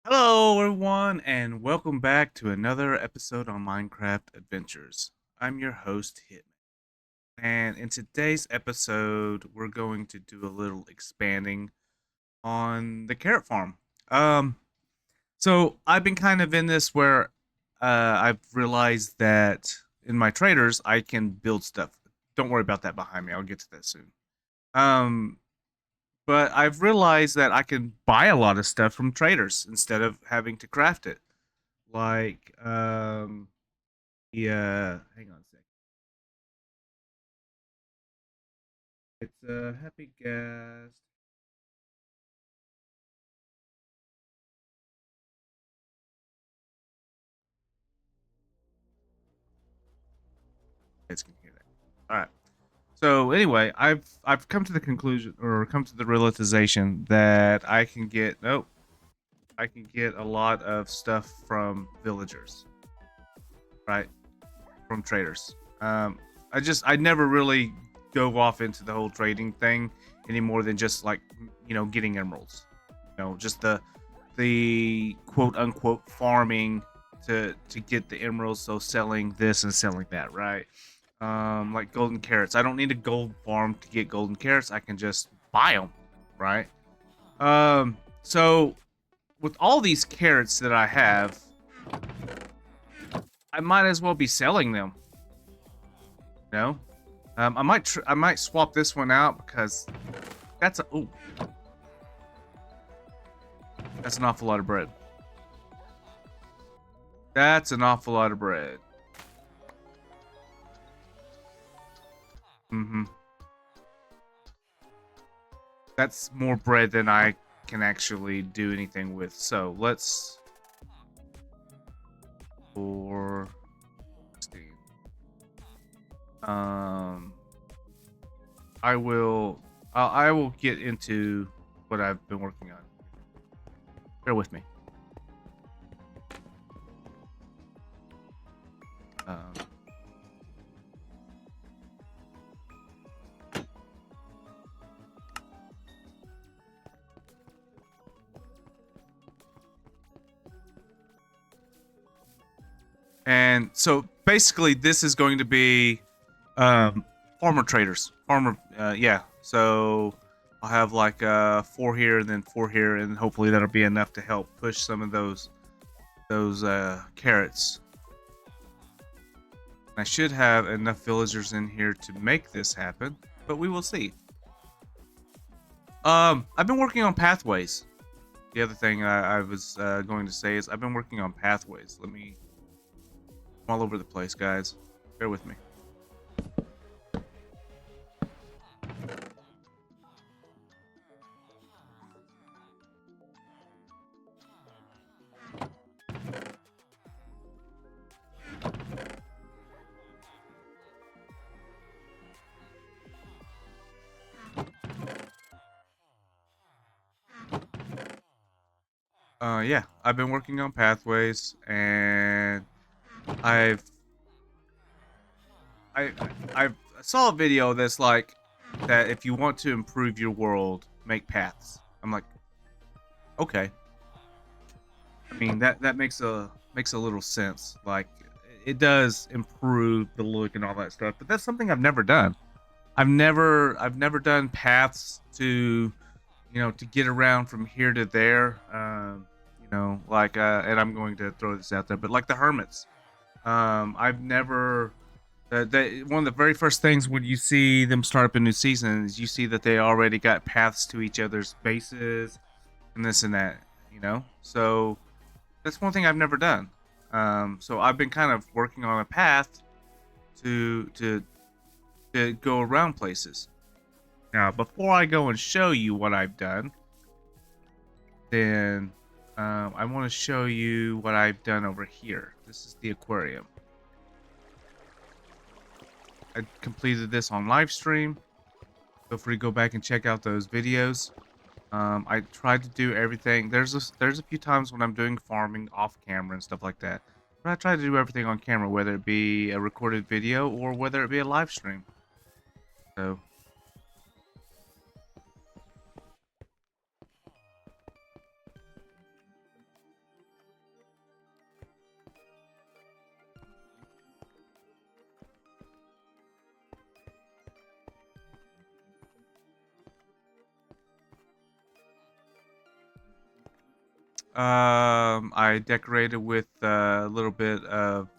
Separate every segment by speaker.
Speaker 1: Hello, everyone, and welcome back to another episode on Minecraft Adventures. I'm your host, Hitman, and in today's episode, we're going to do a little expanding on the carrot farm. Um, so I've been kind of in this where I've realized that in my traders, I can build stuff. Don't worry about that behind me. I'll get to that soon. Um, but I've realized that I can buy a lot of stuff from traders instead of having to craft it. Like hang on a sec. It's a happy gas. Guys can hear that. All right. So anyway, I've come to the conclusion or come to the realization that I can get a lot of stuff from villagers, right? From traders. I never really go off into the whole trading thing any more than just like getting emeralds. Just the quote unquote farming to get the emeralds, so selling this and selling that, right? Like golden carrots. I don't need a gold farm to get golden carrots. I can just buy them, right? So with all these carrots that I have, I might as well be selling them. You know, I might swap this one out because oh, that's an awful lot of bread. That's an awful lot of bread. Mm-hmm. That's more bread than I can actually do anything with. So let's 416. Um, I will get into what I've been working on. Bear with me. Um, and so basically, this is going to be farmer traders. Yeah. So I'll have like 4 here and then 4 here, and hopefully that'll be enough to help push some of those carrots. I should have enough villagers in here to make this happen, but we will see. I've been working on pathways. The other thing I was going to say is I've been working on pathways. I'm all over the place, guys. Bear with me. Yeah, I've been working on pathways, and I've I I saw a video that's like that if you want to improve your world, make paths. I'm like, okay. I mean that makes a little sense. Like it does improve the look and all that stuff, but that's something I've never done. I've never done paths to to get around from here to there. Like and I'm going to throw this out there, but like the hermits. I've never one of the very first things when you see them start up a new season is you see that they already got paths to each other's bases and this and that, So that's one thing I've never done. So I've been kind of working on a path to to to go around places. Now, before I go and show you what I've done, then I want to show you what I've done over here. This is the aquarium. I completed this on live stream. Feel free to go back and check out those videos. I tried to do everything. There's a few times when I'm doing farming off camera and stuff like that. But I try to do everything on camera, whether it be a recorded video or whether it be a live stream. So I decorated with a little bit of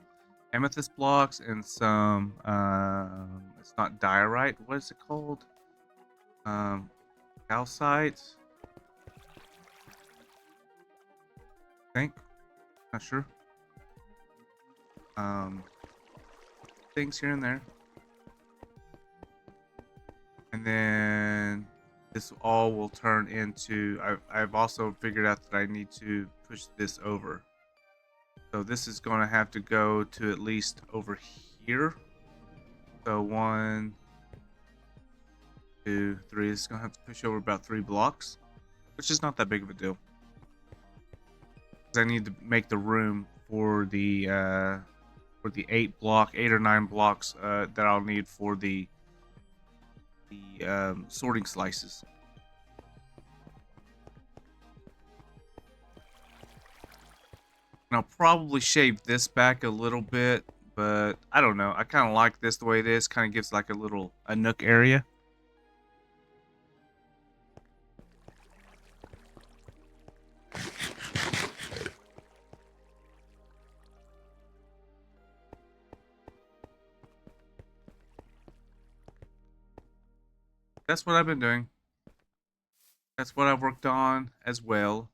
Speaker 1: amethyst blocks and some it's not diorite, what is it called? Um calcite, I think. Not sure. Um things here and there. And then this all will turn into I've also figured out that I need to push this over. So this is going to have to go to at least over here. So 1, 2, 3. This is going to have to push over about 3 blocks, which is not that big of a deal. Because I need to make the room for the 8 or 9 blocks that I'll need for the sorting slices. And I'll probably shave this back a little bit, but I don't know. I kind of like this the way it is. Kind of gives like a nook area. That's what I've been doing. That's what I've worked on as well.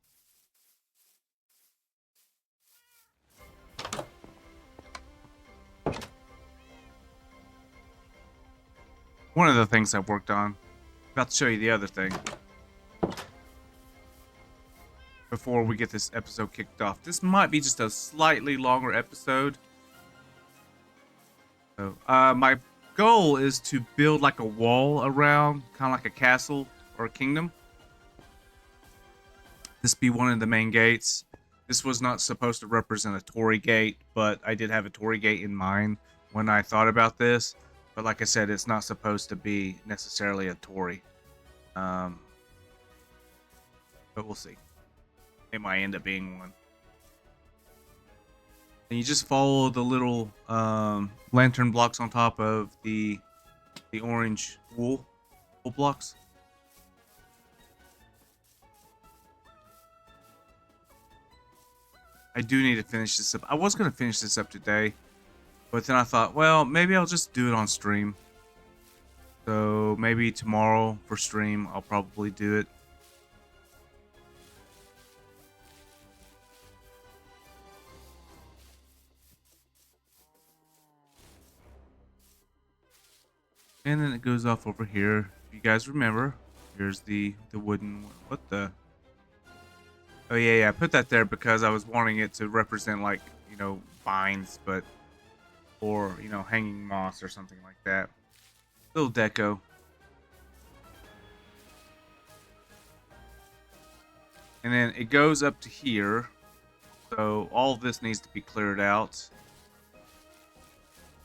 Speaker 1: One of the things I've worked on. About to show you the other thing. Before we get this episode kicked off. This might be just a slightly longer episode. So, my goal is to build like a wall around, kind of like a castle or a kingdom. This be one of the main gates. This was not supposed to represent a Tory gate, but I did have a Tory gate in mind when I thought about this. But like I said, it's not supposed to be necessarily a Tory. But we'll see. It might end up being one. And you just follow the little lantern blocks on top of the orange wool blocks. I do need to finish this up. I was going to finish this up today, but then I thought, well, maybe I'll just do it on stream. So maybe tomorrow for stream, I'll probably do it. And then it goes off over here. If you guys remember, here's the wooden one. What the? Oh yeah, I put that there because I was wanting it to represent like, you know, vines, but or, you know, hanging moss or something like that. Little deco. And then it goes up to here. So all of this needs to be cleared out.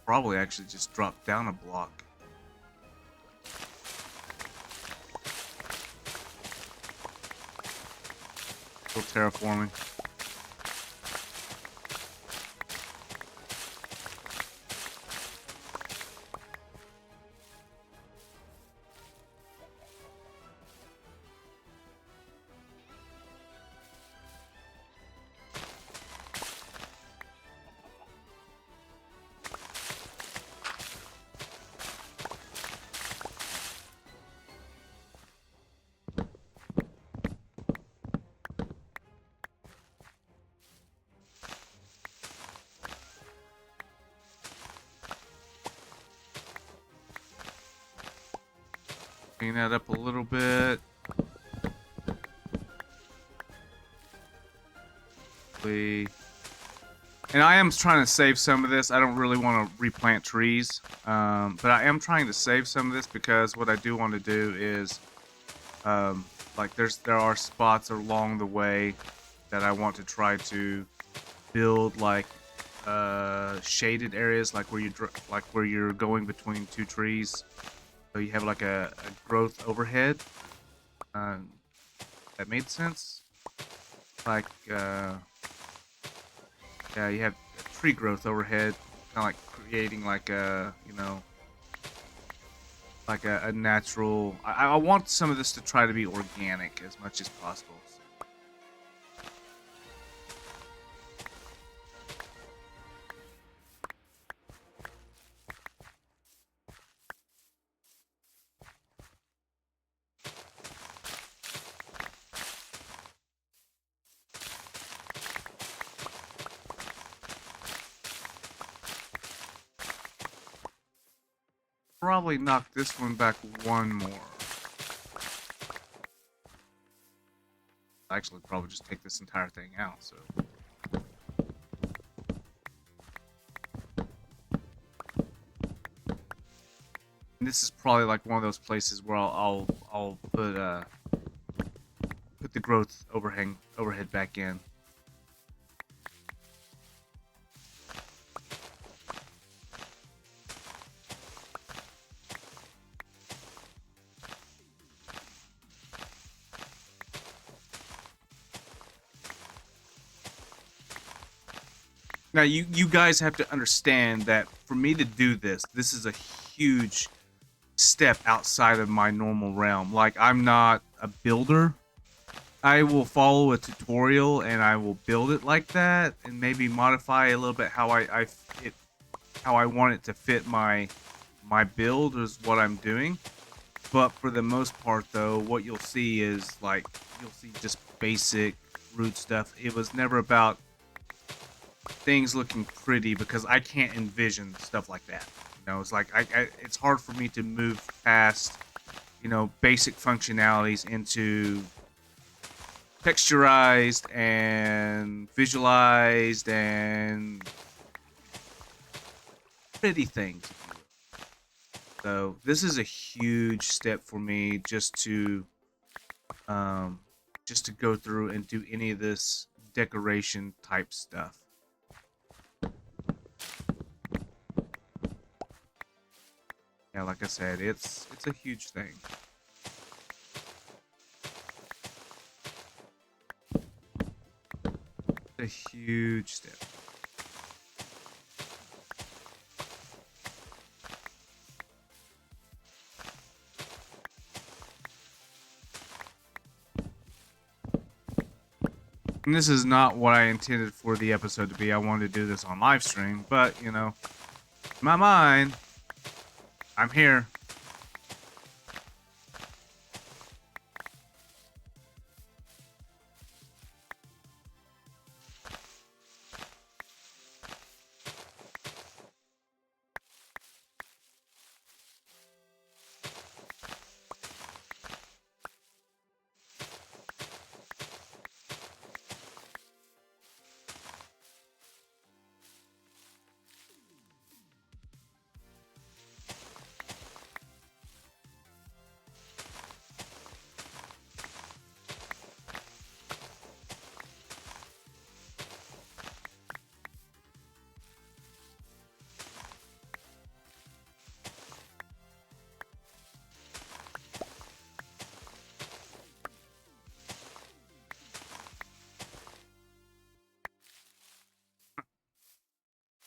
Speaker 1: Probably actually just drop down a block. Still terraforming. Clean that up a little bit. And I am trying to save some of this. I don't really want to replant trees, but I am trying to save some of this because what I do want to do is, like there are spots along the way that I want to try to build like shaded areas, like where you're going between 2 trees. So you have like a growth overhead. That made sense. Like, yeah, you have tree growth overhead, kind of like creating like a, you know, like a natural. I want some of this to try to be organic as much as possible. probably knock this one back one more. Actually, probably just take this entire thing out, so. And this is probably like one of those places where I'll put the growth overhead back in. Now, you guys have to understand that for me to do this, this is a huge step outside of my normal realm. Like, I'm not a builder. I will follow a tutorial and I will build it like that and maybe modify a little bit how I want it to fit my build is what I'm doing. But for the most part, though, what you'll see is like you'll see just basic root stuff. It was never about things looking pretty because I can't envision stuff like that. You know, it's like it's hard for me to move past, you know, basic functionalities into texturized and visualized and pretty things. So this is a huge step for me just to go through and do any of this decoration type stuff. Yeah, like I said, it's a huge thing. A huge step. And this is not what I intended for the episode to be. I wanted to do this on live stream, but you know, in my mind, I'm here.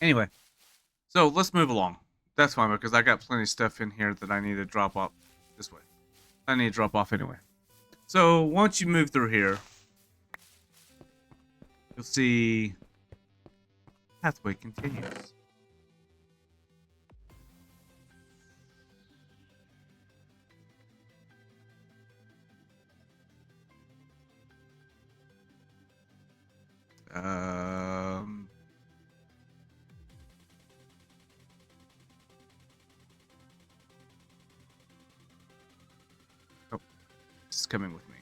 Speaker 1: Anyway, so let's move along. That's fine because I got plenty of stuff in here that I need to drop off this way. I need to drop off anyway. So once you move through here, you'll see pathway continues. Oh, it's coming with me.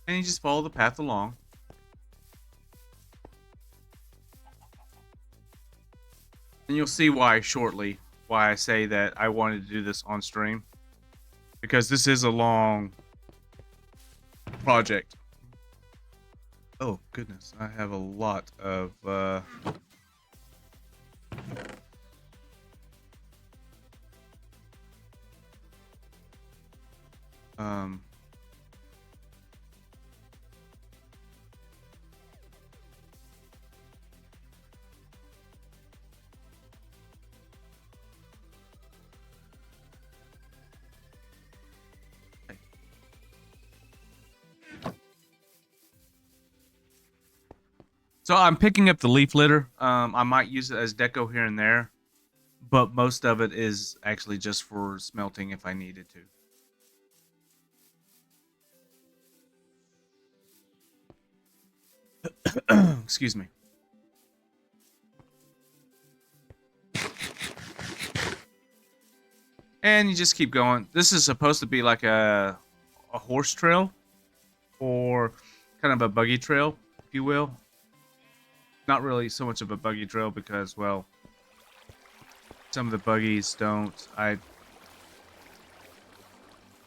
Speaker 1: And you just follow the path along. And you'll see why shortly, why I say that I wanted to do this on stream. Because this is a long project. Oh, goodness. I have a lot of... So I'm picking up the leaf litter. I might use it as deco here and there, but most of it is actually just for smelting if I needed to. Excuse me. And you just keep going. This is supposed to be like a horse trail, or kind of a buggy trail, if you will. Not really so much of a buggy trail because, well, some of the buggies don't. I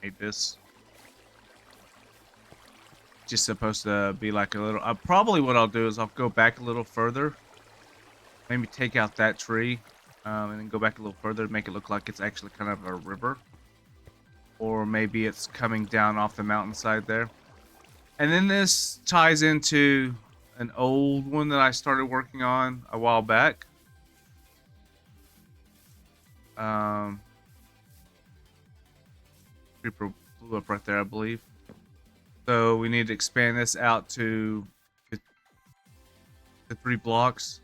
Speaker 1: hate this. Just supposed to be like a little. Probably what I'll do is I'll go back a little further. Maybe take out that tree, and then go back a little further, make it look like it's actually kind of a river, or maybe it's coming down off the mountainside there. And then this ties into an old one that I started working on a while back. Creeper blew up right there, I believe. So we need to expand this out to the 3 blocks.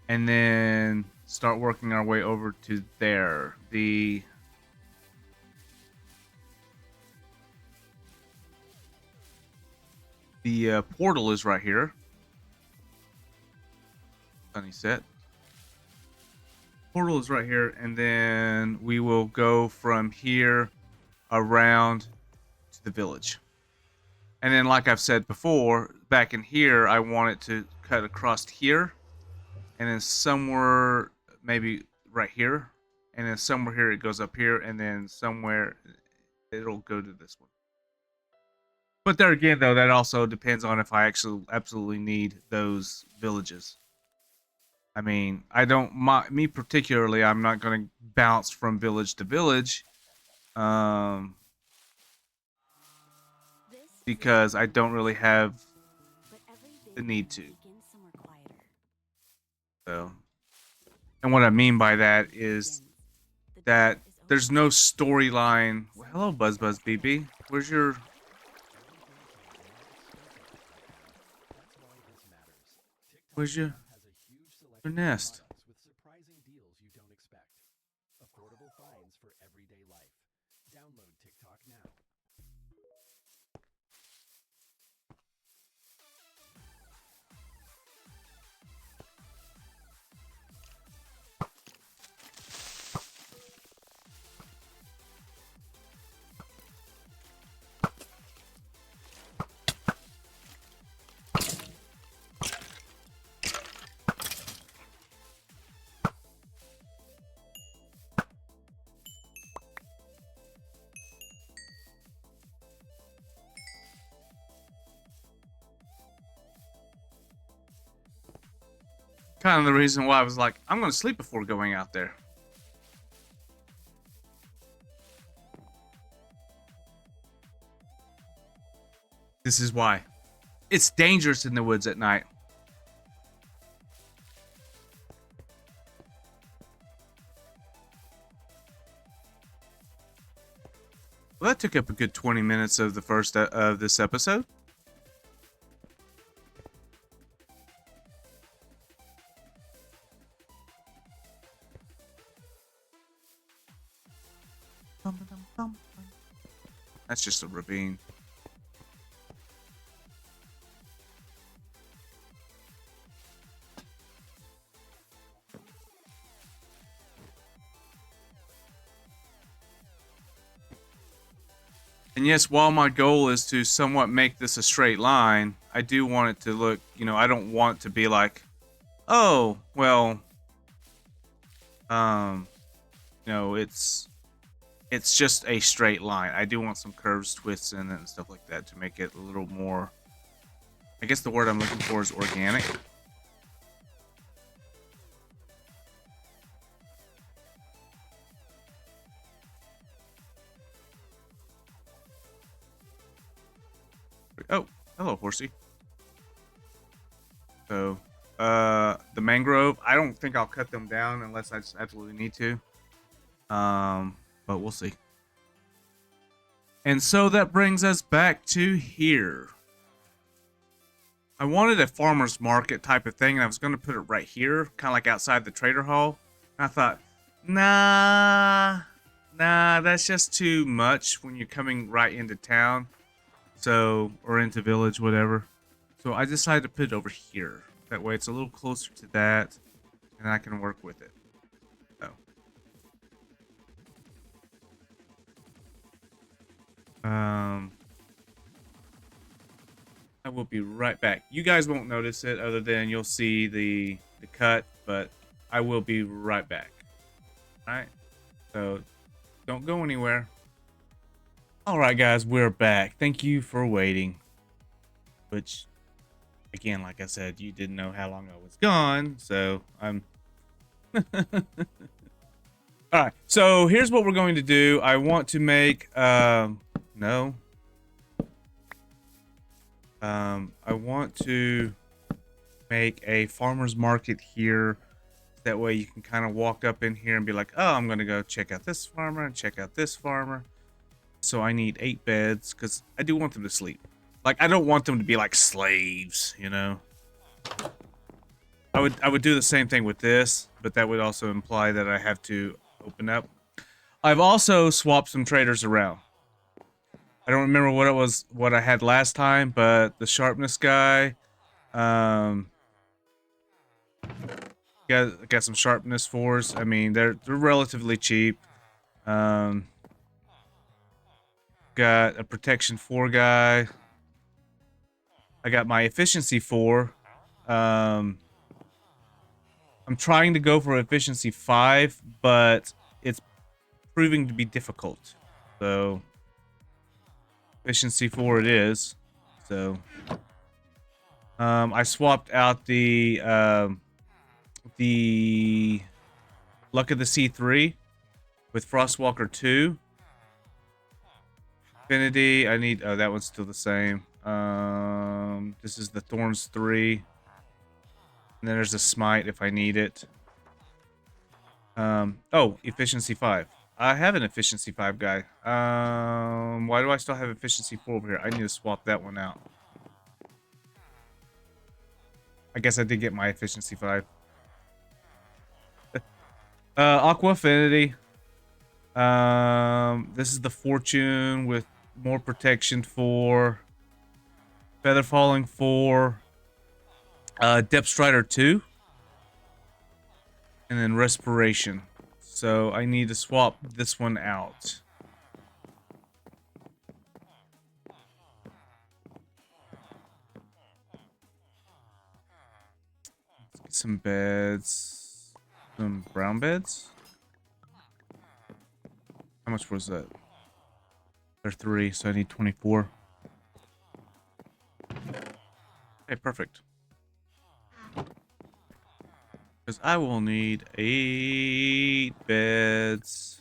Speaker 1: And then start working our way over to there. The portal is right here. Sunny set. Portal is right here, and then we will go from here around to the village. And then, like I've said before, back in here, I want it to cut across here, and then somewhere, maybe right here, and then somewhere here it goes up here, and then somewhere it'll go to this one. But there again, though, that also depends on if I actually absolutely need those villages. I mean, I don't, me particularly, I'm not going to bounce from village to village, because I don't really have the need to. So, and what I mean by that is that there's no storyline. Well, hello, Buzz BB. Where's your nest? Kind of the reason why I was like, I'm going to sleep before going out there. This is why. It's dangerous in the woods at night. Well, that took up a good 20 minutes of the first of this episode. That's just a ravine. And yes, while my goal is to somewhat make this a straight line, I do want it to look, you know, I don't want to be like, oh, well, you know, it's just a straight line. I do want some curves, twists in it and stuff like that to make it a little more, I guess the word I'm looking for is organic. Oh, hello, horsey. So, the mangrove, I don't think I'll cut them down unless I just absolutely need to. But we'll see. And so that brings us back to here. I wanted a farmer's market type of thing, and I was going to put it right here, kind of like outside the trader hall. And I thought, nah, that's just too much when you're coming right into town. So, or into village, whatever. So I decided to put it over here. That way it's a little closer to that, and I can work with it. So. I will be right back. You guys won't notice it other than you'll see the cut, but I will be right back. All right? So don't go anywhere. All right, guys, we're back. Thank you for waiting. Which, again, like I said, you didn't know how long I was gone, so I'm... All right, so here's what we're going to do. I want to make, no. I want to make a farmer's market here. That way you can kind of walk up in here and be like, oh, I'm going to go check out this farmer and check out this farmer. So I need 8 beds because I do want them to sleep. Like, I don't want them to be like slaves, you know? I would do the same thing with this, but that would also imply that I have to open up. I've also swapped some traders around. I don't remember what it was, what I had last time, but the sharpness guy, got some sharpness 4s. I mean, they're relatively cheap. Got a protection 4 guy. I got my efficiency 4. I'm trying to go for efficiency 5, but it's proving to be difficult. So efficiency 4 it is. So I swapped out the Luck of the C3 with Frostwalker 2. Infinity, I need, oh, that one's still the same. This is the Thorns 3. And then there's a Smite if I need it. Oh, efficiency 5. I have an efficiency 5 guy. Why do I still have efficiency 4 over here? I need to swap that one out. I guess I did get my efficiency 5. Aqua Affinity. This is the Fortune with more protection 4. Feather Falling 4. Depth Strider 2. And then Respiration. So I need to swap this one out. Let's get some beds. Some brown beds. How much was that? They're 3, so I need 24. Okay, perfect. Because I will need 8 beds.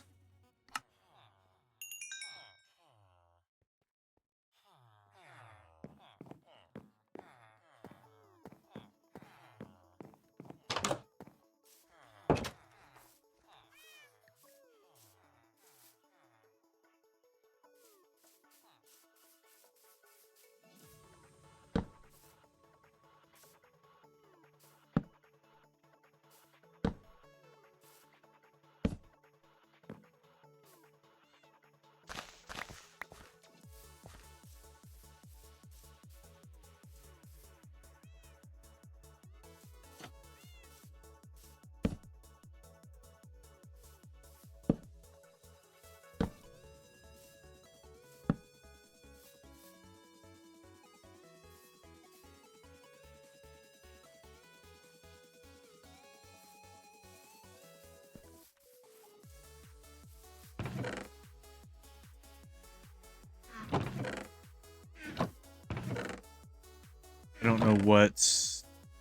Speaker 1: I don't know what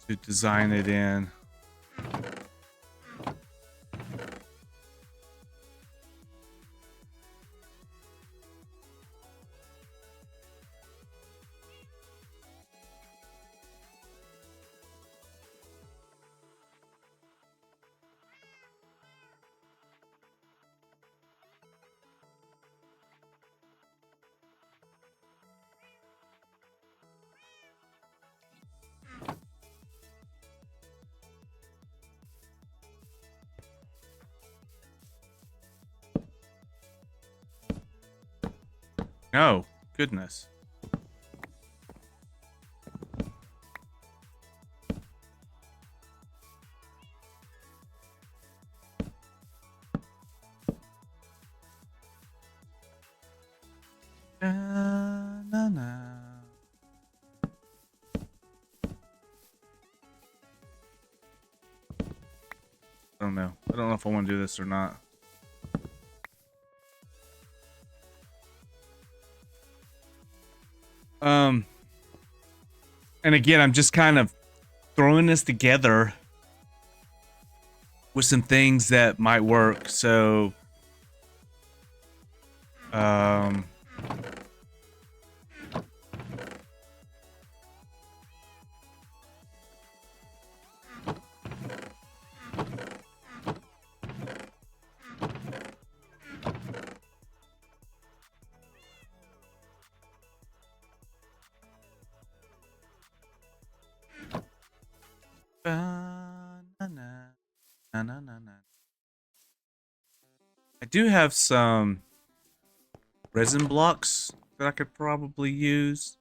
Speaker 1: to design it in. Oh, goodness. Na, na. I don't know. I don't know if I want to do this or not. And again, I'm just kind of throwing this together with some things that might work. So, I do have some resin blocks that I could probably use.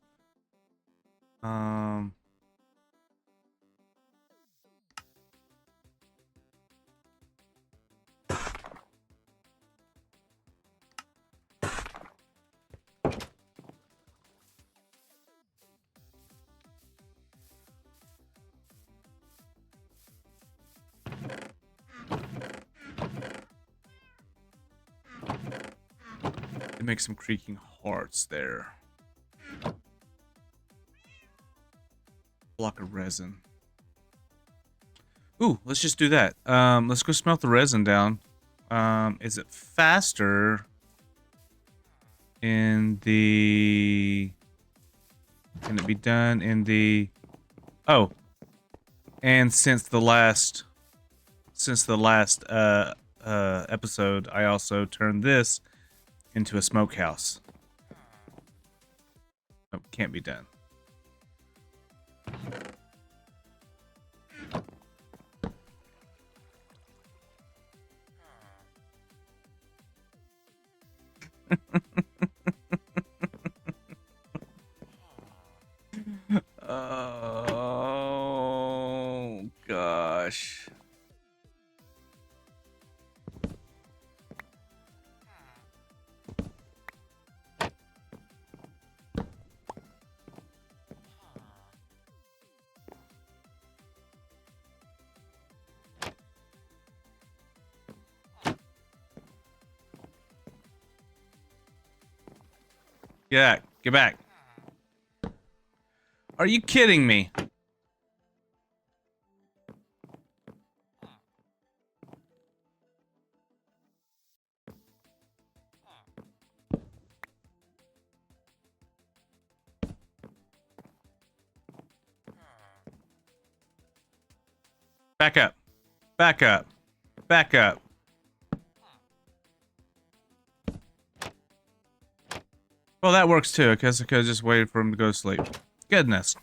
Speaker 1: To make some creaking hearts there. Block of resin. Ooh, let's just do that. Let's go smelt the resin down. Is it faster in the... Can it be done in the... Oh. And since the last episode, I also turned this into a smokehouse. Oh, can't be done. Oh gosh. Yeah, get back. Are you kidding me? Back up. Back up. Back up. Well, that works too. I guess I could have just waited for him to go to sleep. Goodness.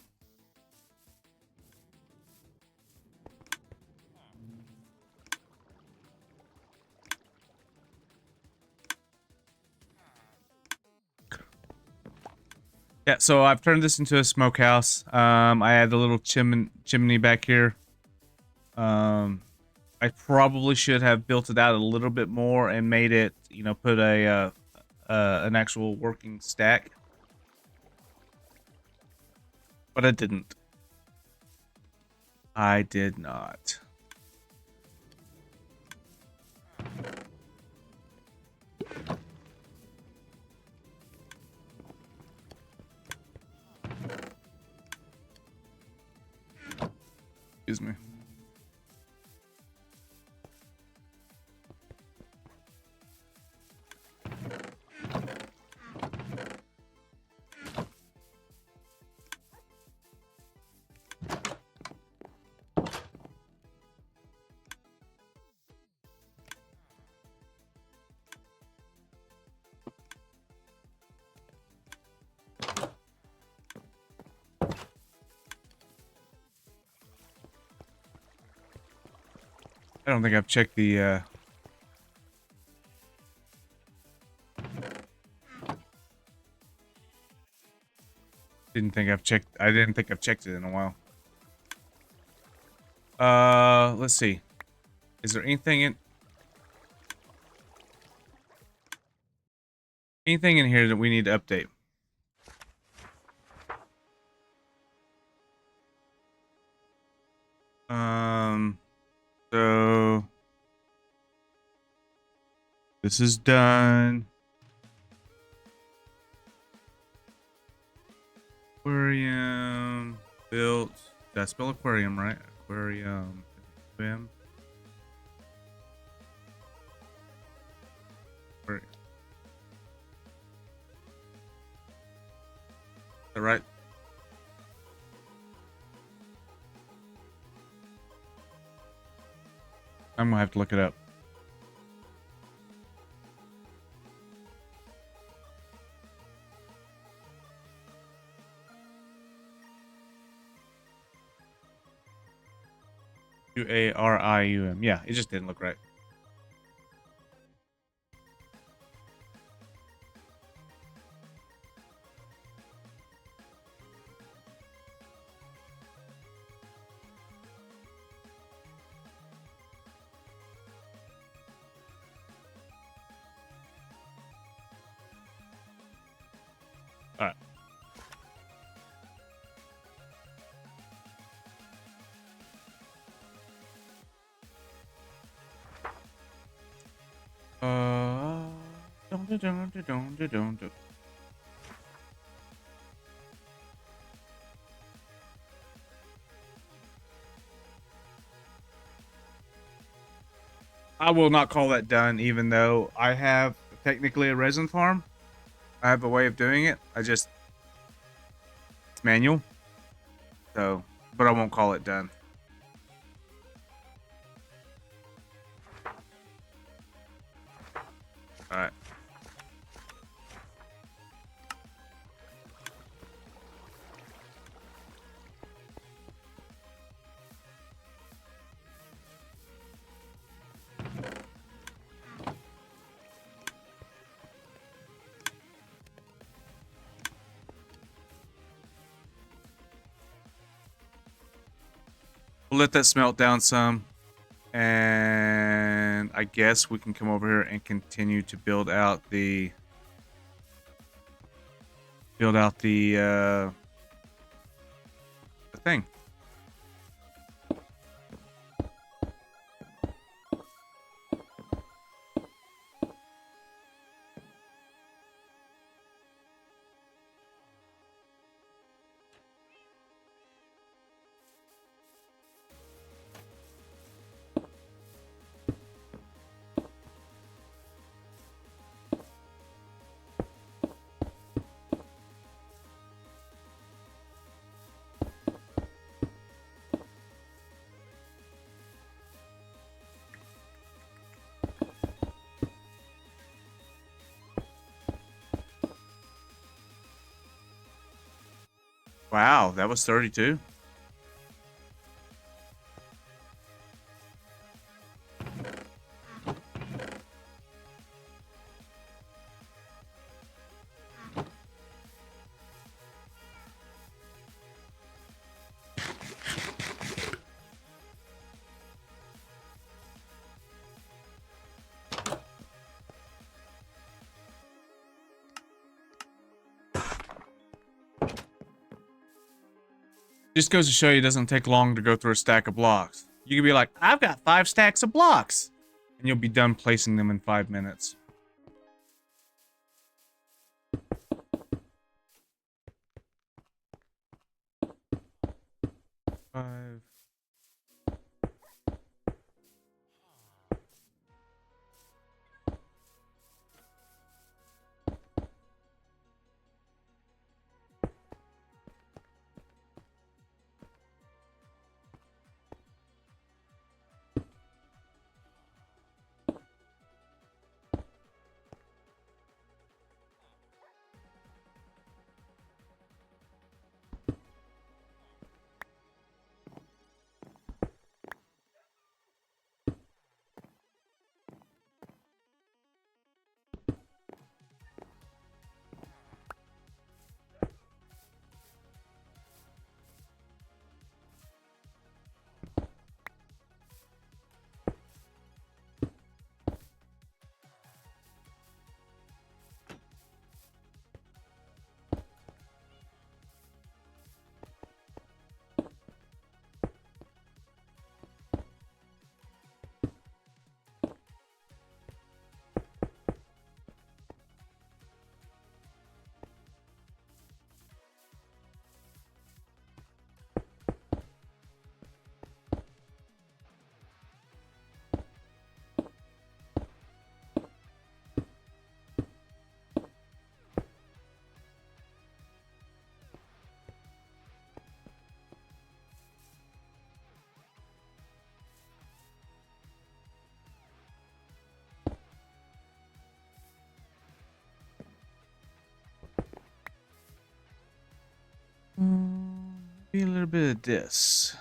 Speaker 1: Yeah, so I've turned this into a smokehouse. I had a little chimney back here. I probably should have built it out a little bit more and made it, you know, put a an actual working stack. But I didn't. I did not. Excuse me. I don't think I've checked the, I didn't think I've checked it in a while. Let's see. Is there anything in... Anything in here that we need to update? So this is done. Aquarium built. Did I spell aquarium right? Aquarium. Aquarium. Is that right? I'm gonna have to look it up. Aquarium. Yeah, it just didn't look right. All right. Don't. I will not call that done, even though I have technically a resin farm. I have a way of doing it. It's manual. So, but I won't call it done. All right. We'll let that smelt down some. And I guess we can come over here and continue to build out the thing. Wow, that was 32. Just goes to show you it doesn't take long to go through a stack of blocks. You can be like, I've got 5 stacks of blocks. And you'll be done placing them in 5 minutes. Five. maybe a little bit of this.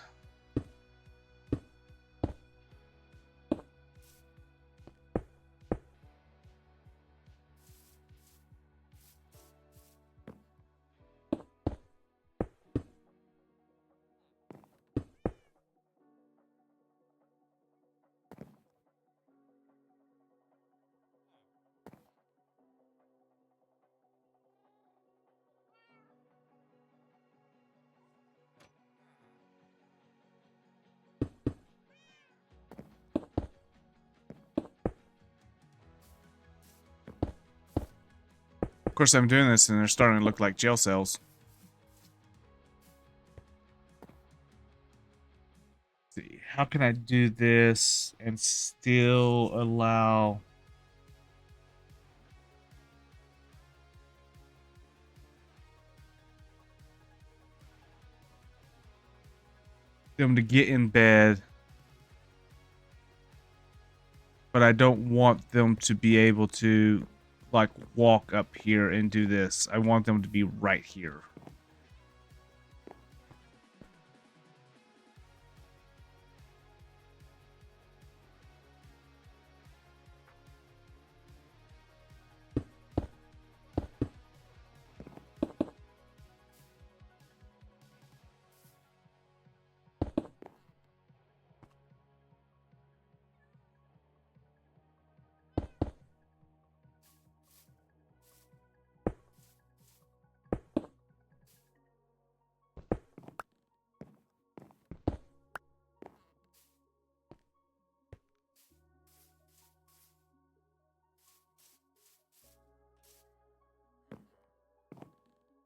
Speaker 1: Of course, I'm doing this and they're starting to look like jail cells. Let's see, how can I do this and still allow them to get in bed, but I don't want them to be able to like walk up here and do this. I want them to be right here.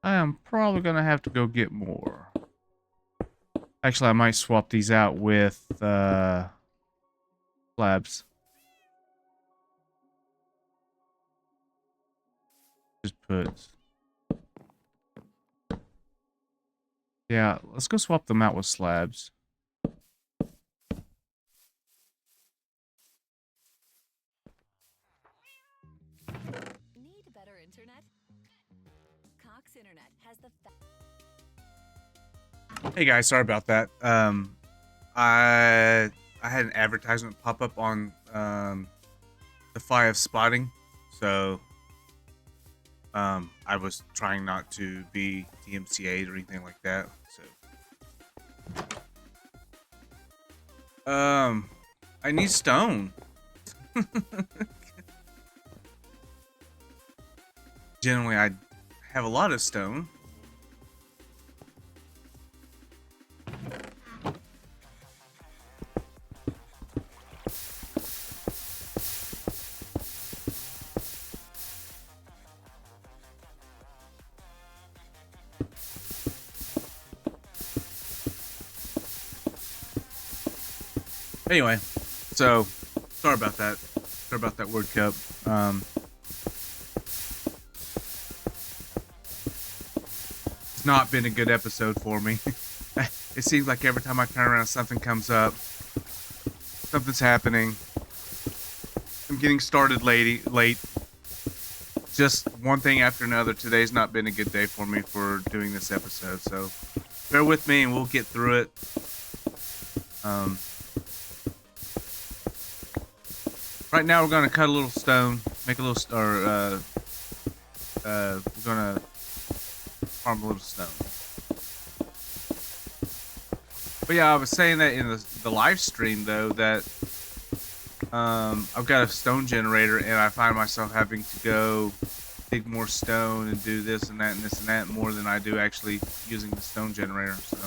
Speaker 1: I am probably gonna have to go get more. Actually, I might swap these out with slabs. Just put. Yeah, let's go swap them out with slabs.
Speaker 2: Need better internet? Cox Internet has the
Speaker 1: Hey guys, sorry about that. I had an advertisement pop up on the Fly of Spotting, so I was trying not to be DMCA'd or anything like that. So I need stone. Generally, I have a lot of stone. Anyway, so sorry about that. Sorry about that word cup. It's not been a good episode for me. It seems like every time I turn around, something comes up. Something's happening. I'm getting started late. Just one thing after another. Today's not been a good day for me for doing this episode, so bear with me and we'll get through it. Right now we're gonna cut a little stone, make a little, we're gonna farm a little stone. But yeah, I was saying that in the live stream though that I've got a stone generator and I find myself having to go dig more stone and do this and that and this and that more than I do actually using the stone generator. So.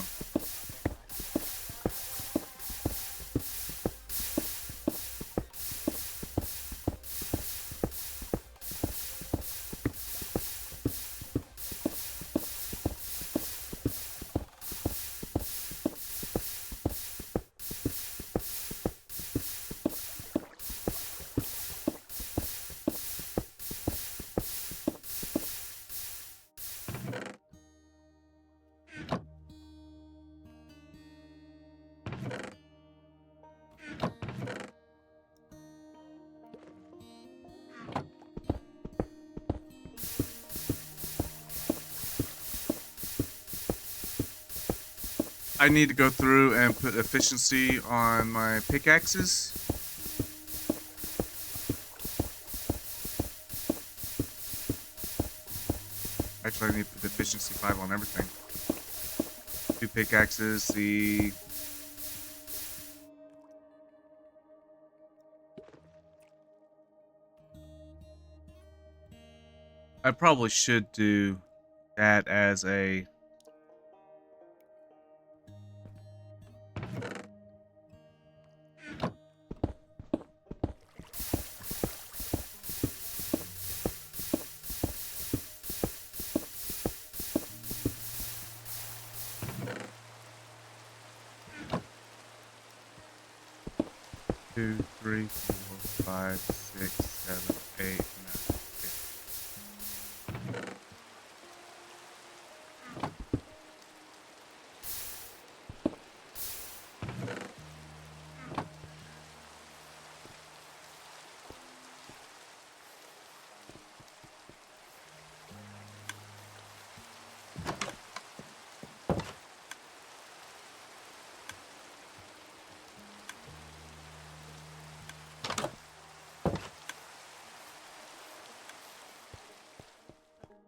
Speaker 1: I need to go through and put efficiency on my pickaxes. Actually, I need to put efficiency 5 on everything. 2 pickaxes, the... I probably should do that as a... Two, three, 4, 5, 6, 7, 8, 9.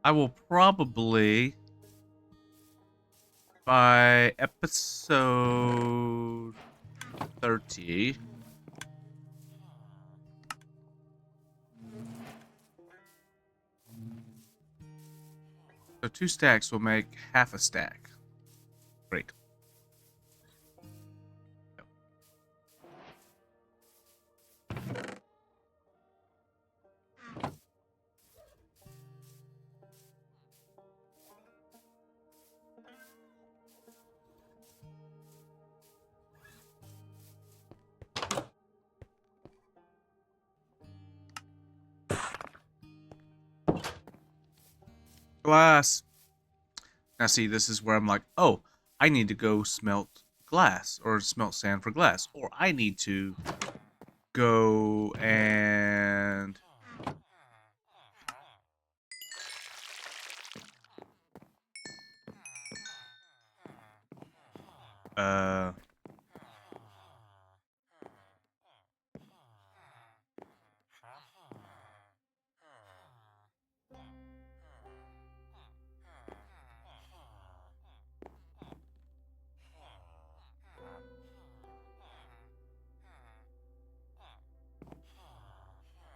Speaker 1: I will probably, by episode 30, so 2 stacks will make half a stack. Great. Glass. Now see, this is where I'm like, oh, I need to go smelt glass or smelt sand for glass, or I need to go and uh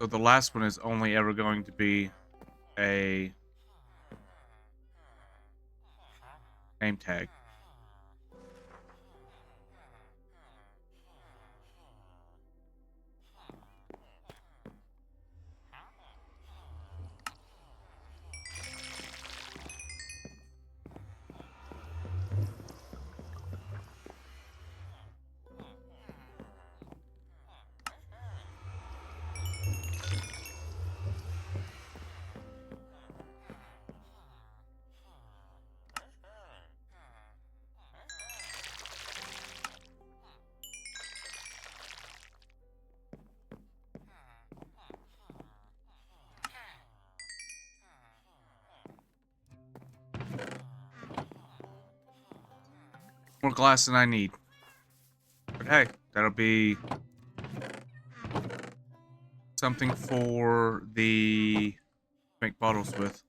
Speaker 1: so the last one is only ever going to be a name tag. More glass than I need. But hey, that'll be something for the make bottles with.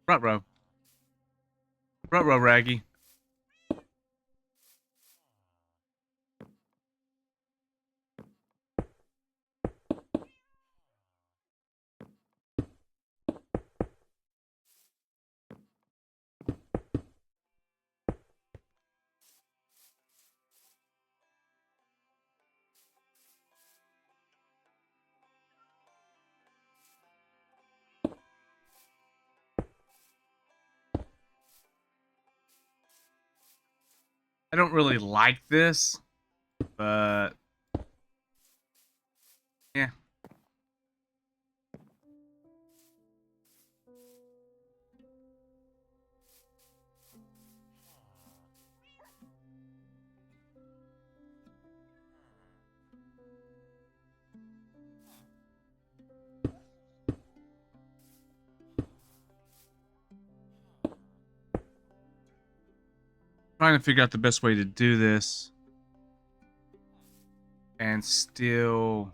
Speaker 1: Ruh-roh. Ruh-roh, Raggy. I don't really like this, but yeah. Trying to figure out the best way to do this and still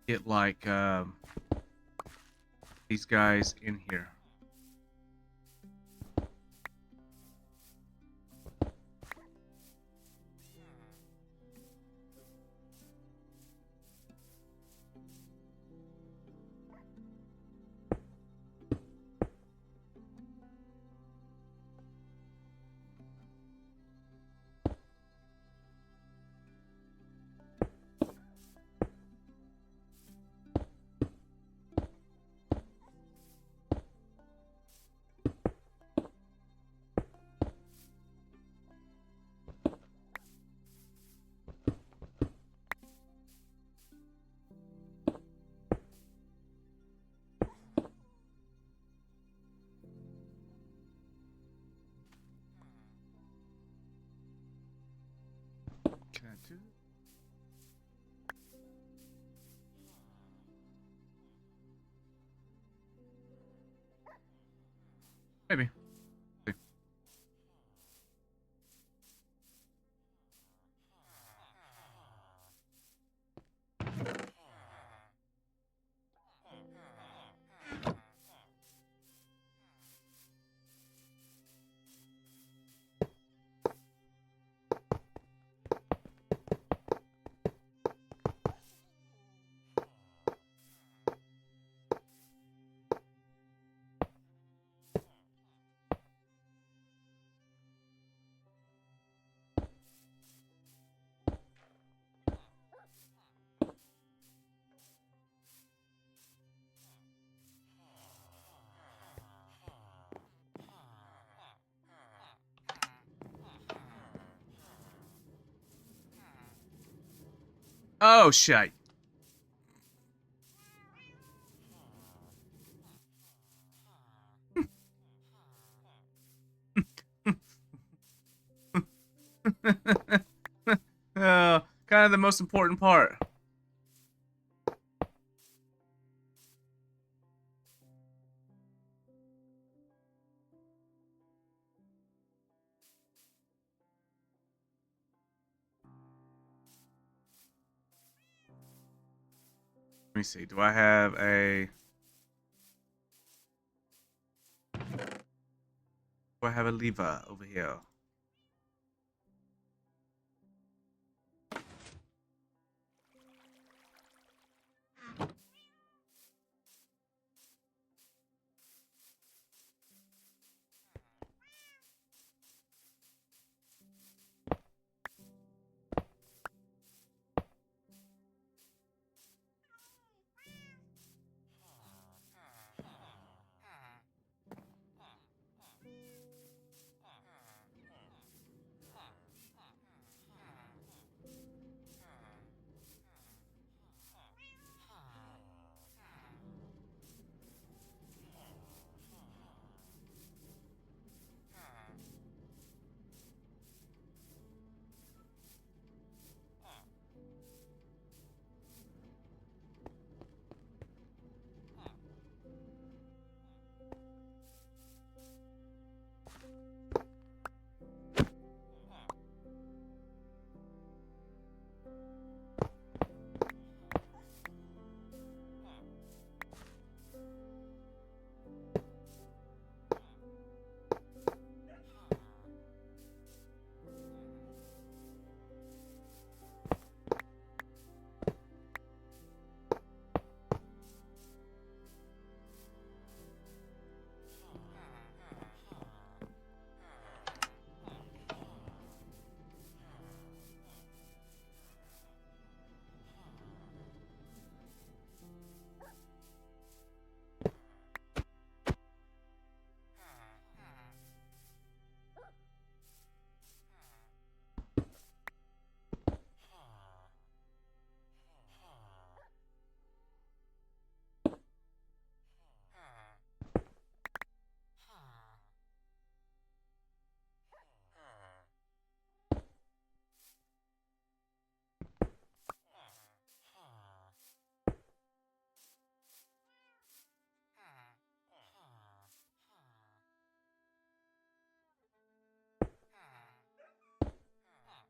Speaker 1: get like these guys in here. Can I do it? Maybe. Oh shit. Kind of the most important part. Let me see. Do I have a lever over here?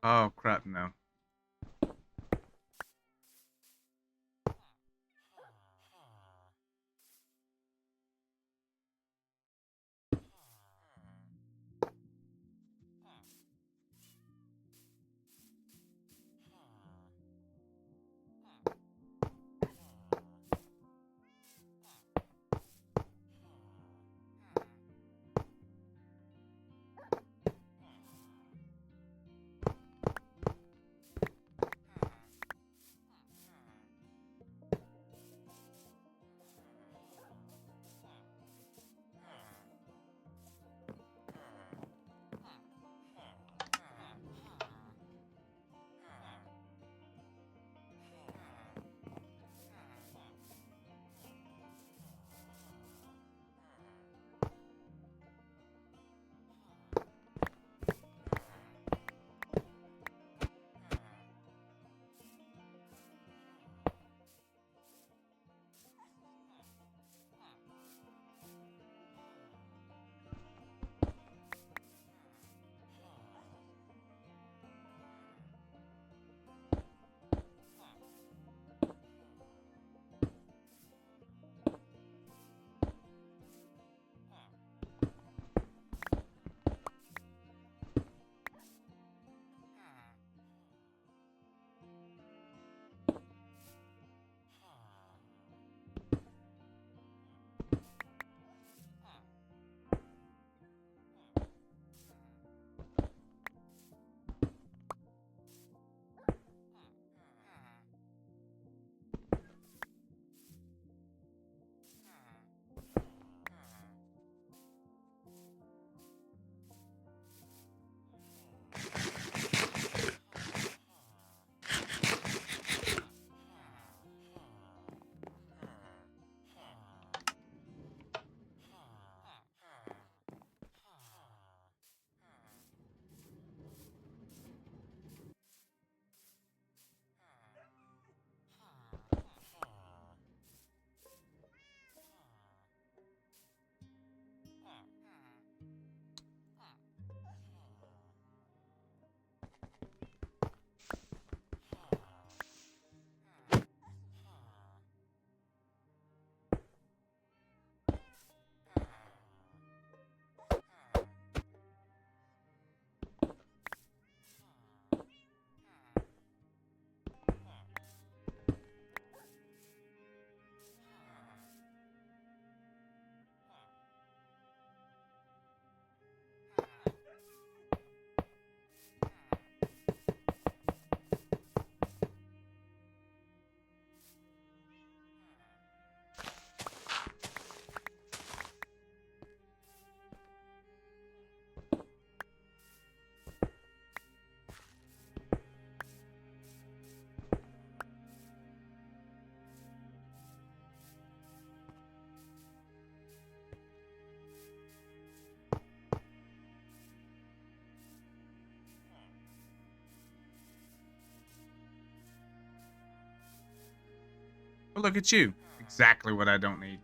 Speaker 1: Oh crap! No. Well, look at you. Exactly what I don't need.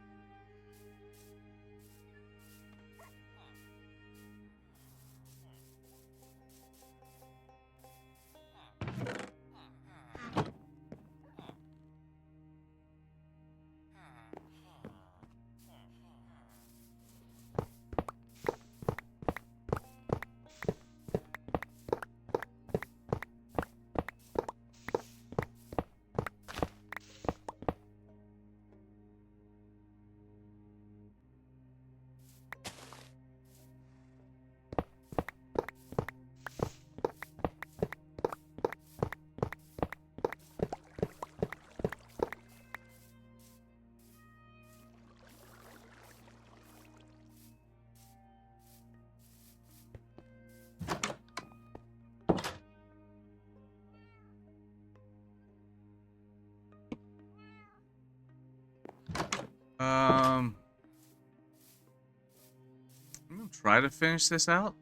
Speaker 1: I'm gonna try to finish this out.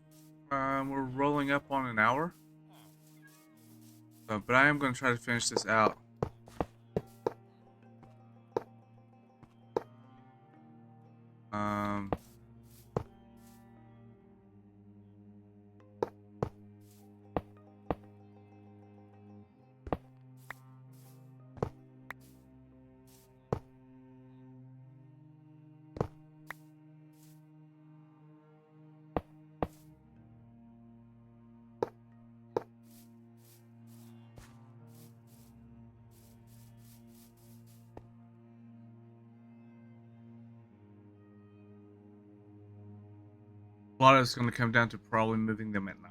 Speaker 1: We're rolling up on an hour. But I am gonna try to finish this out. Um, A lot of it's going to come down to probably moving them at night.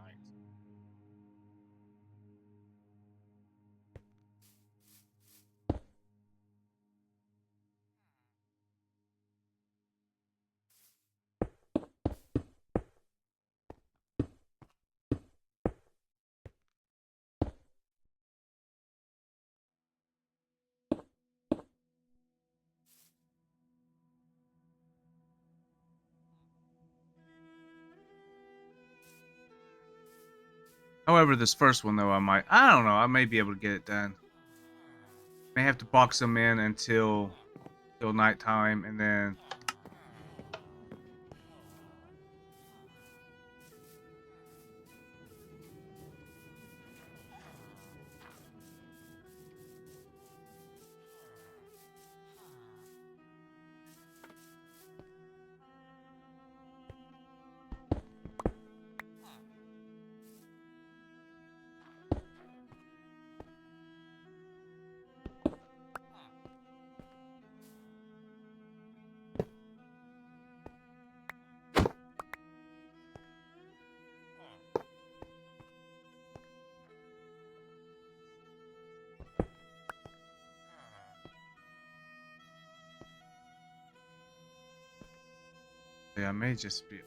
Speaker 1: However, this first one though, I don't know, I may be able to get it done. May have to box them in until nighttime, and then yeah, I may just be.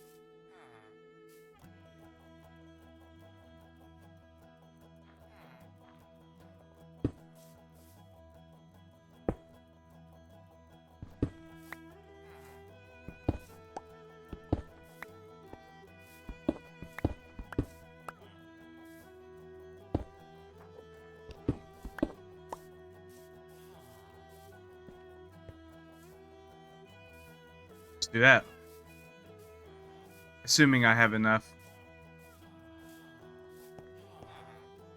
Speaker 1: Do that. Assuming I have enough.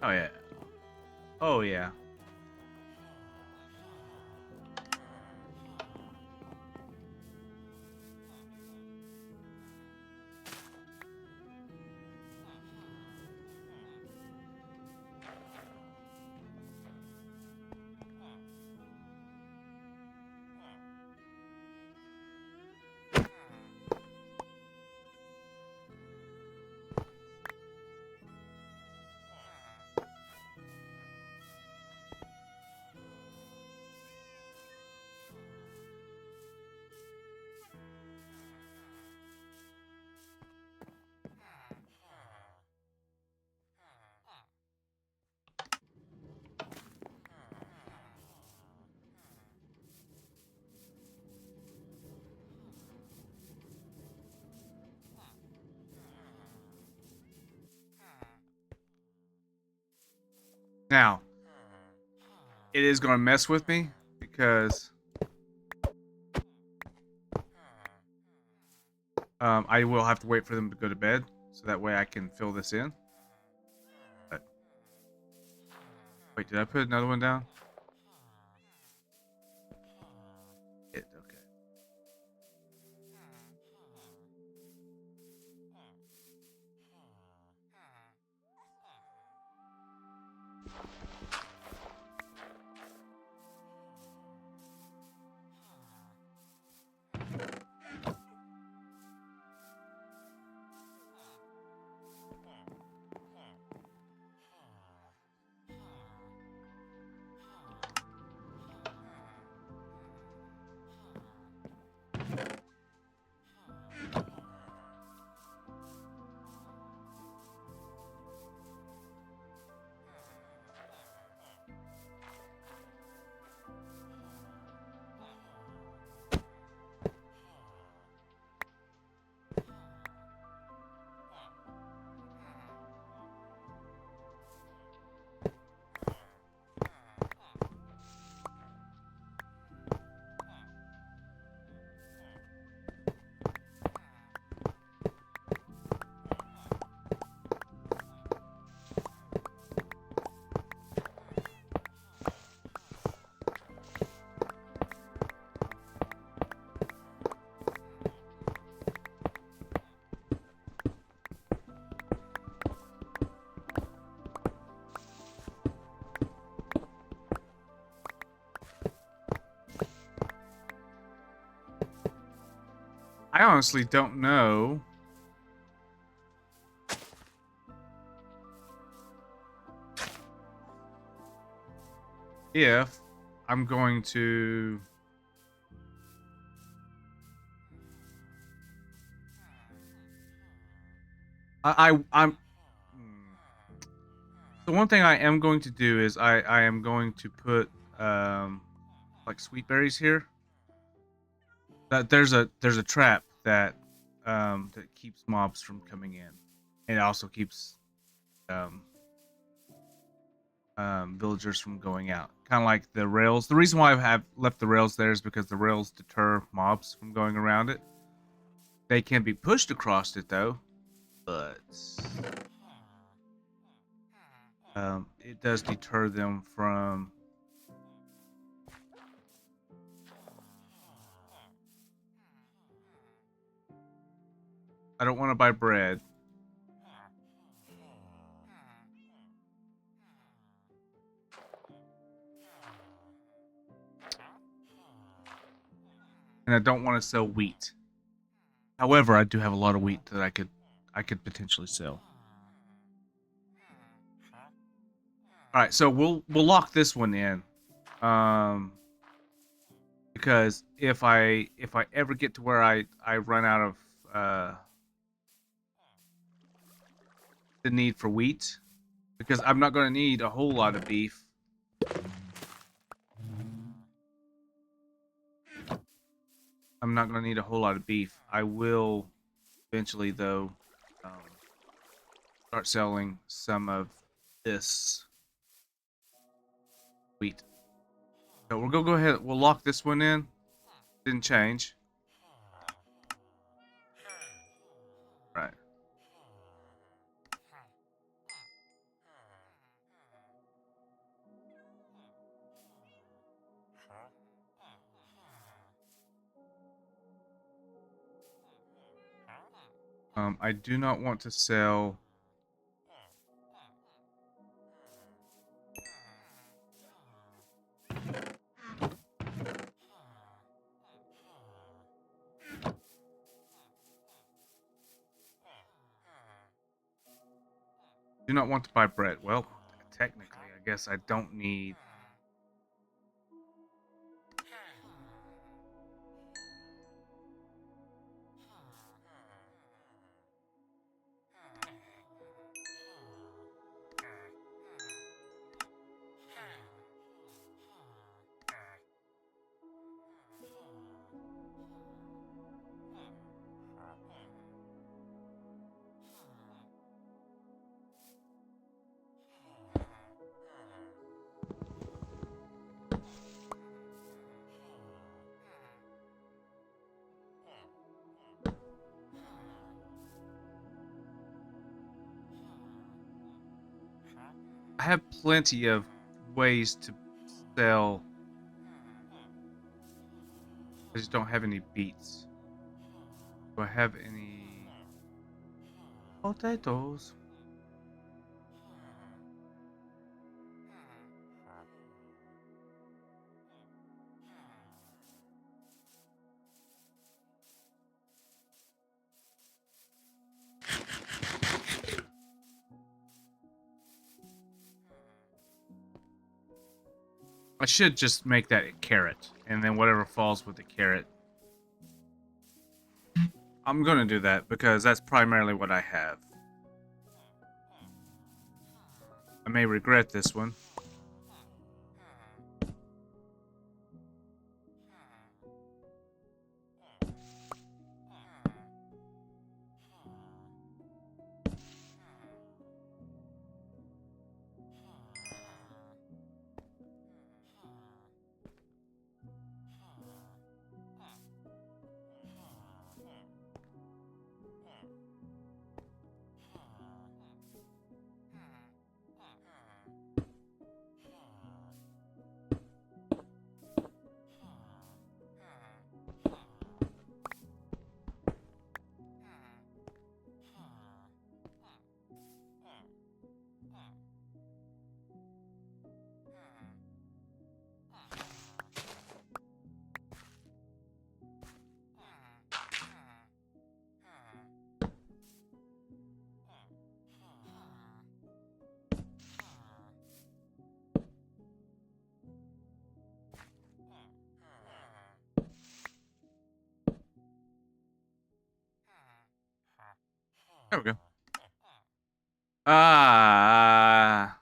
Speaker 1: Oh yeah. Oh yeah. Now, it is going to mess with me because I will have to wait for them to go to bed, so that way I can fill this in. But, wait, did I put another one down? Okay. I honestly don't know if I'm going to I'm so one thing I am going to do is I am going to put like sweet berries here. That there's a trap that keeps mobs from coming in. It also keeps um villagers from going out. Kind of like the rails. The reason why I have left the rails there is because the rails deter mobs from going around it. They can be pushed across it though, but it does deter them from. I don't want to buy bread. And I don't want to sell wheat. However, I do have a lot of wheat that I could potentially sell. All right, so we'll lock this one in, because if I ever get to where I run out of the need for wheat, because I'm not going to need a whole lot of beef. I'm not going to need a whole lot of beef. I will eventually, though, um, start selling some of this wheat. So we'll go ahead. We'll lock this one in. Didn't change. Right. I do not want to sell. Do not want to buy bread. Well, technically, I guess I don't need. I have plenty of ways to sell. I just don't have any beets. Do I have any potatoes? I should just make that a carrot, and then whatever falls with the carrot. I'm gonna do that because that's primarily what I have. I may regret this one. There we go. Ah.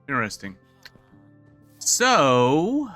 Speaker 1: Interesting. So,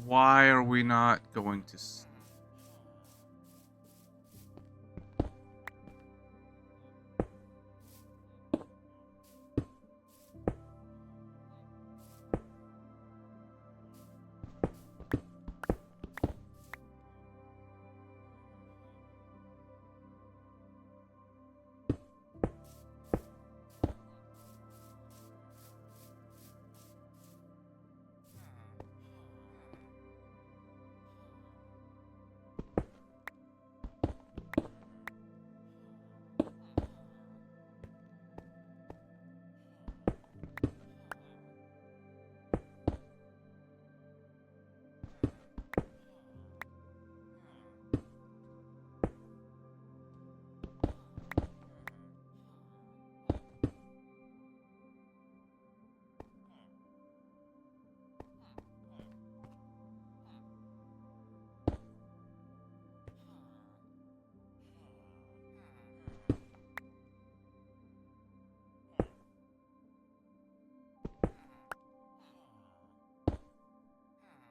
Speaker 1: why are we not going to?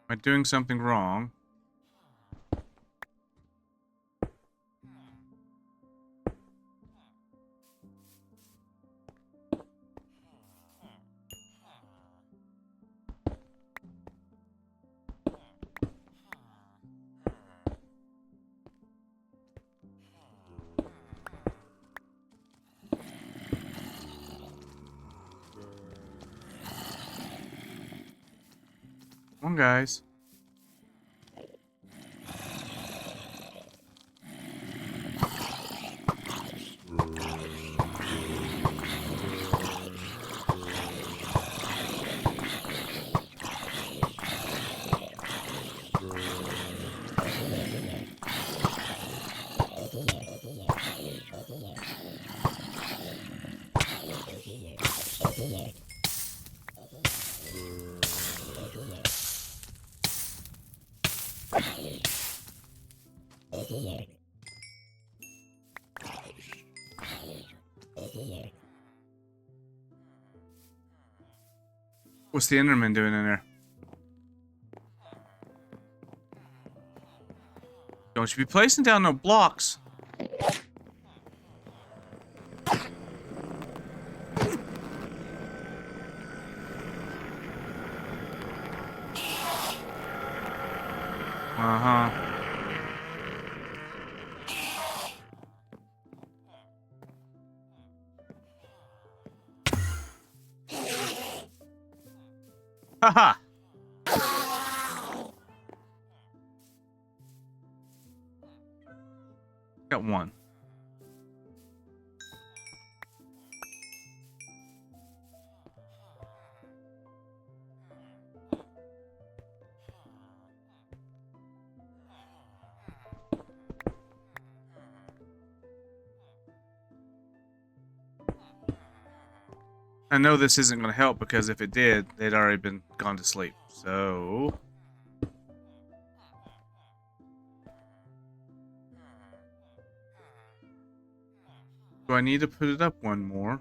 Speaker 1: Am I doing something wrong? Come on, guys. What's the Enderman doing in there? Don't you be placing down no blocks. Uh-huh. Haha. Got one. I know this isn't going to help because if it did, they'd already been gone to sleep. So... do I need to put it up one more?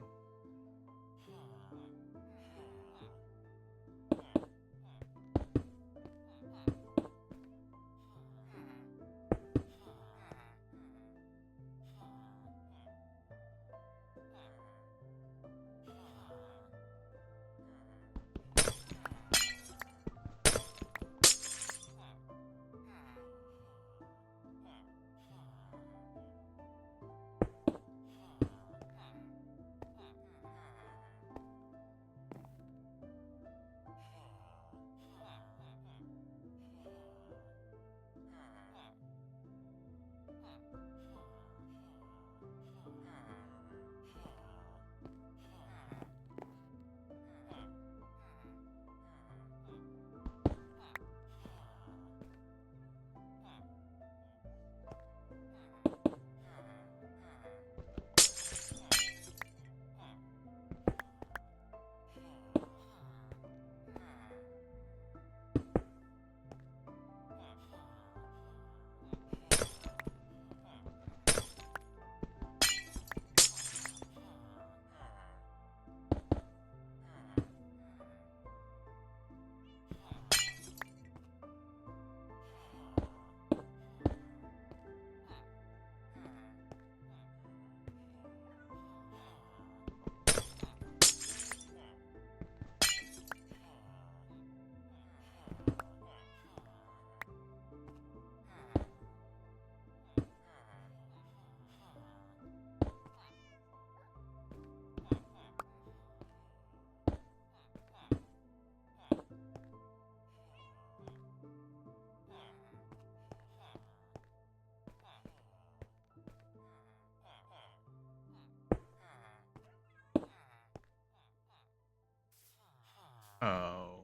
Speaker 1: Oh.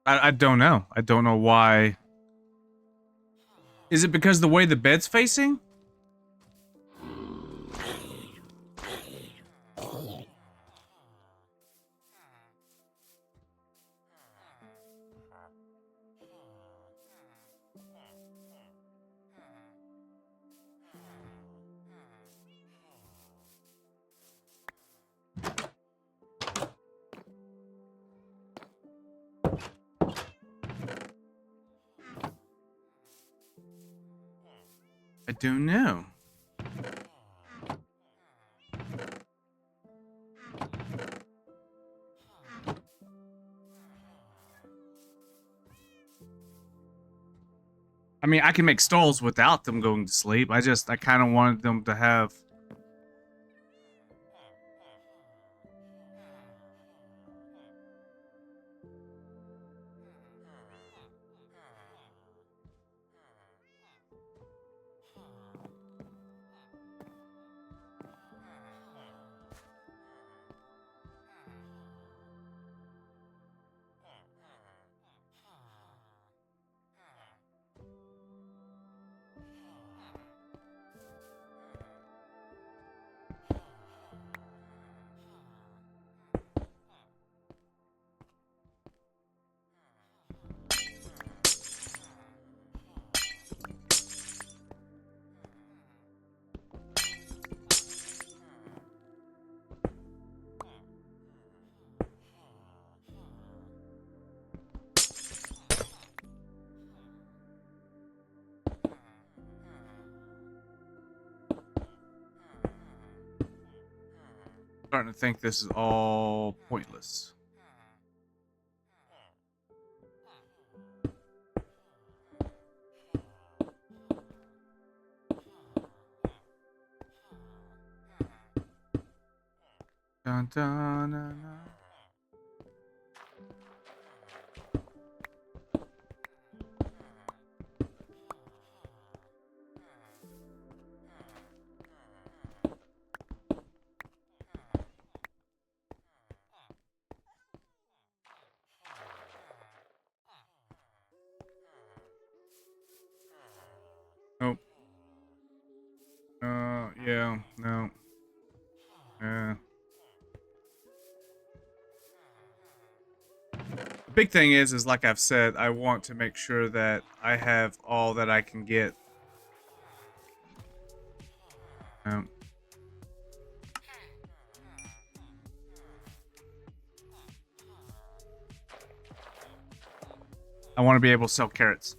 Speaker 1: I don't know. I don't know why. Is it because the way the bed's facing? I don't know. I mean, I can make stalls without them going to sleep. I kind of wanted them to have... Starting to think this is all pointless. Dun, dun, dun, dun. Nope. Yeah, no. Yeah. The big thing is like I've said, I want to make sure that I have all that I can get. Um, I want to be able to sell carrots.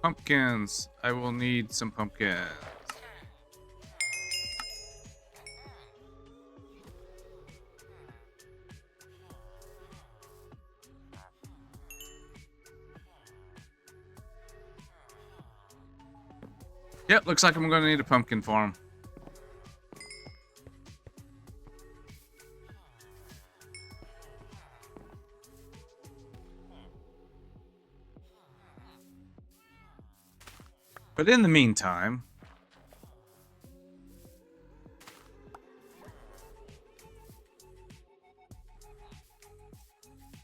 Speaker 1: Pumpkins. I will need some pumpkins. Yep, looks like I'm going to need a pumpkin farm. But in the meantime,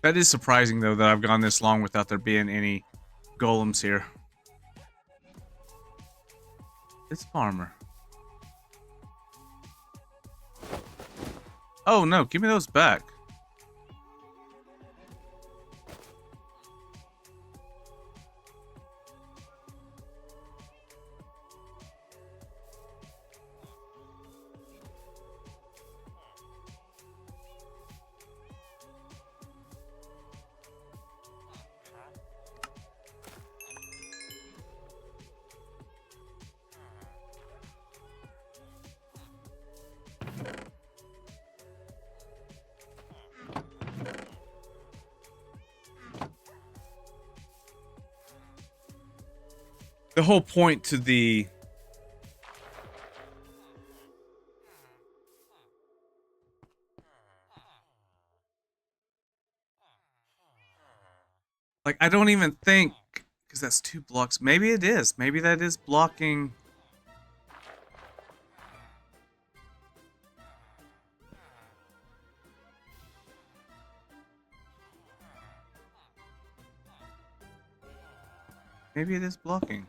Speaker 1: that is surprising though that I've gone this long without there being any golems here. It's farmer. Oh no, give me those back. The whole point to the like, I don't even think, because that's 2 blocks. Maybe it is. Maybe that is blocking. Maybe it is blocking.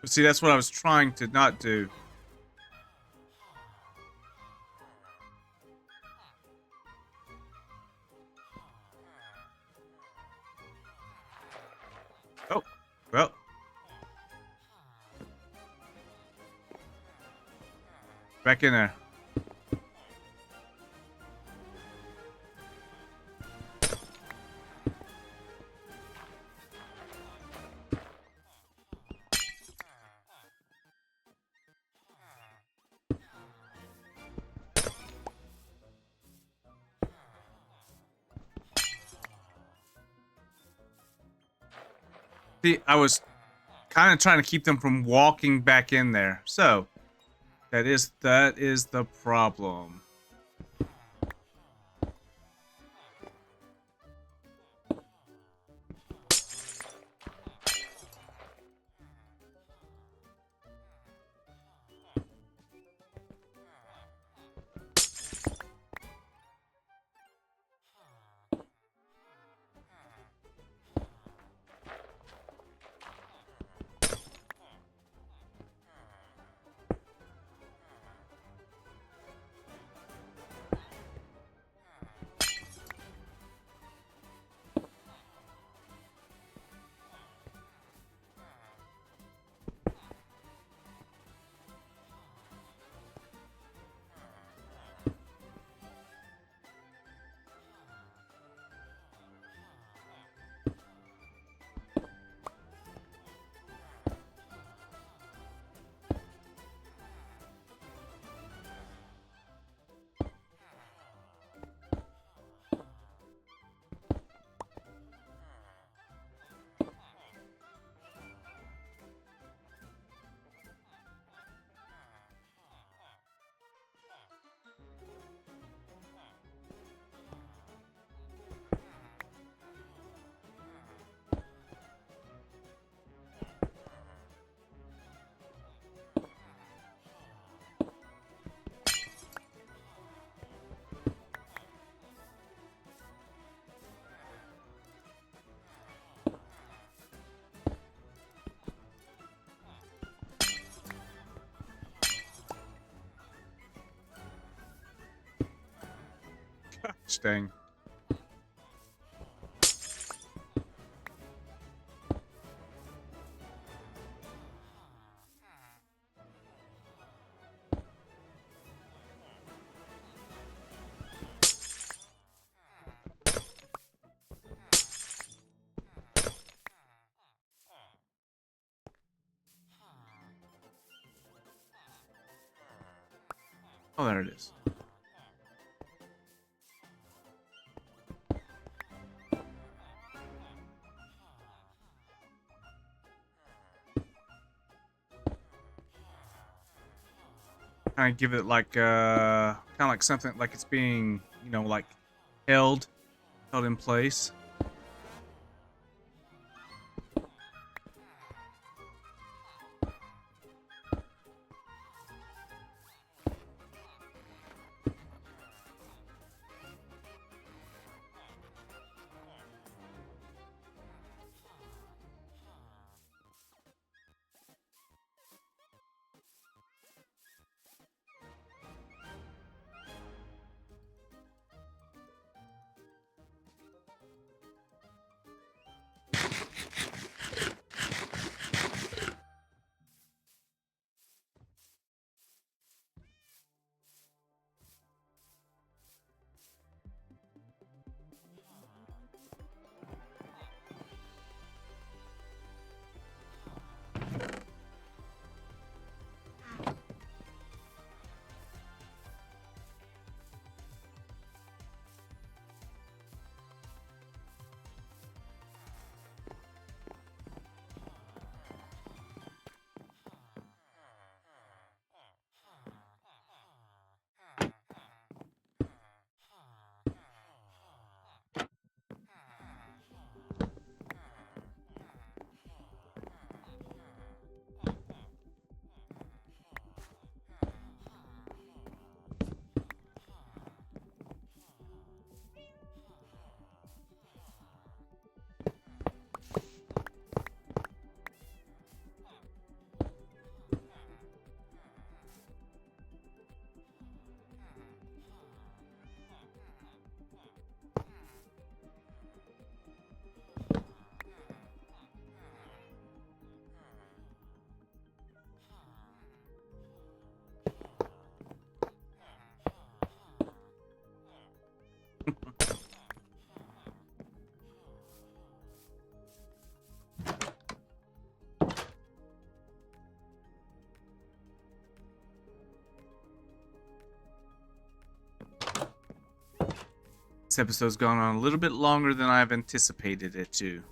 Speaker 1: But see, that's what I was trying to not do. Back in there. See, I was kind of trying to keep them from walking back in there. So, that is the problem. Dang. Oh, there it is. Kind of give it like kind of like something like it's being, you know, like held in place. This episode's gone on a little bit longer than I've anticipated it to.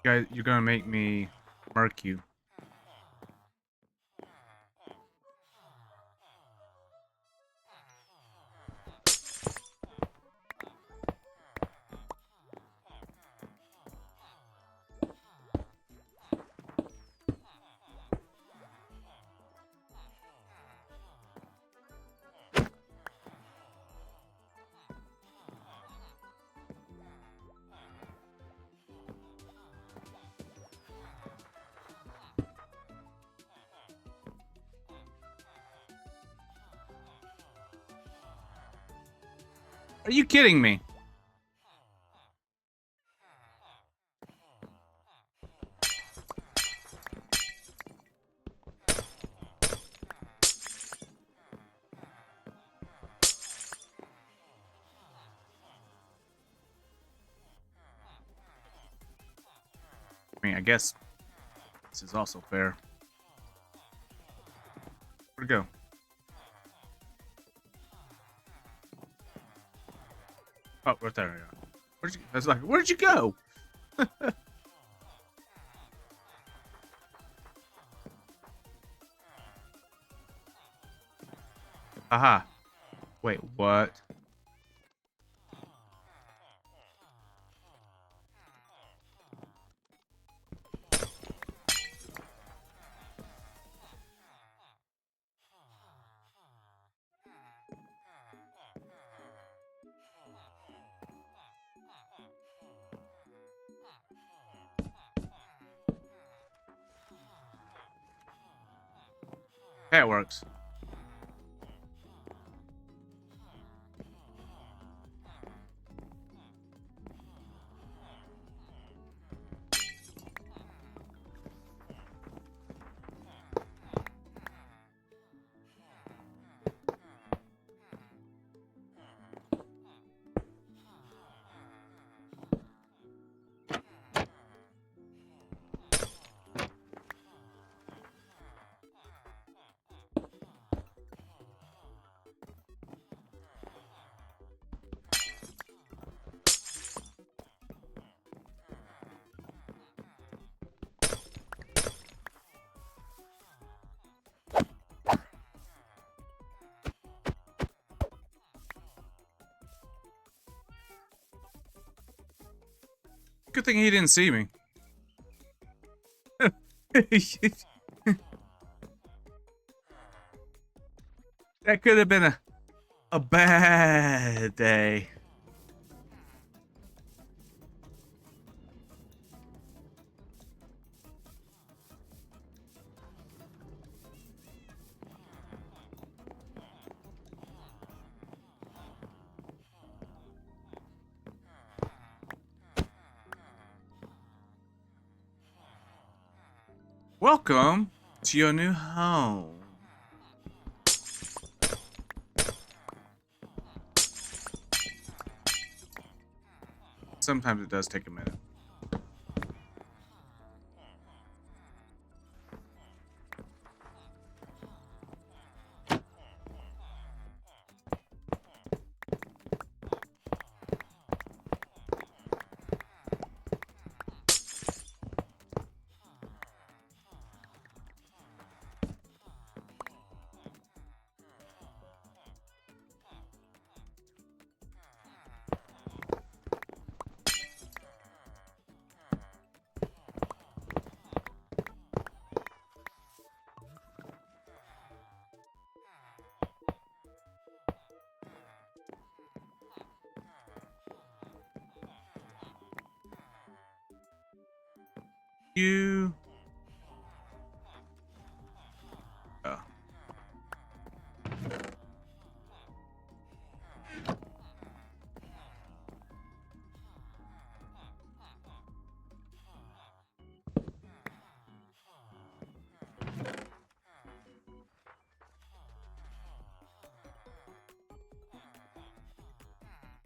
Speaker 1: Guys, you're gonna make me murk you. Are you kidding me? I mean, I guess this is also fair. Where'd it go? Oh, right there. Where'd you? I was like, where'd you go? Aha. Wait, what? That works. Good thing he didn't see me. That could have been a bad day. Welcome to your new home. Sometimes it does take a minute. You. Oh.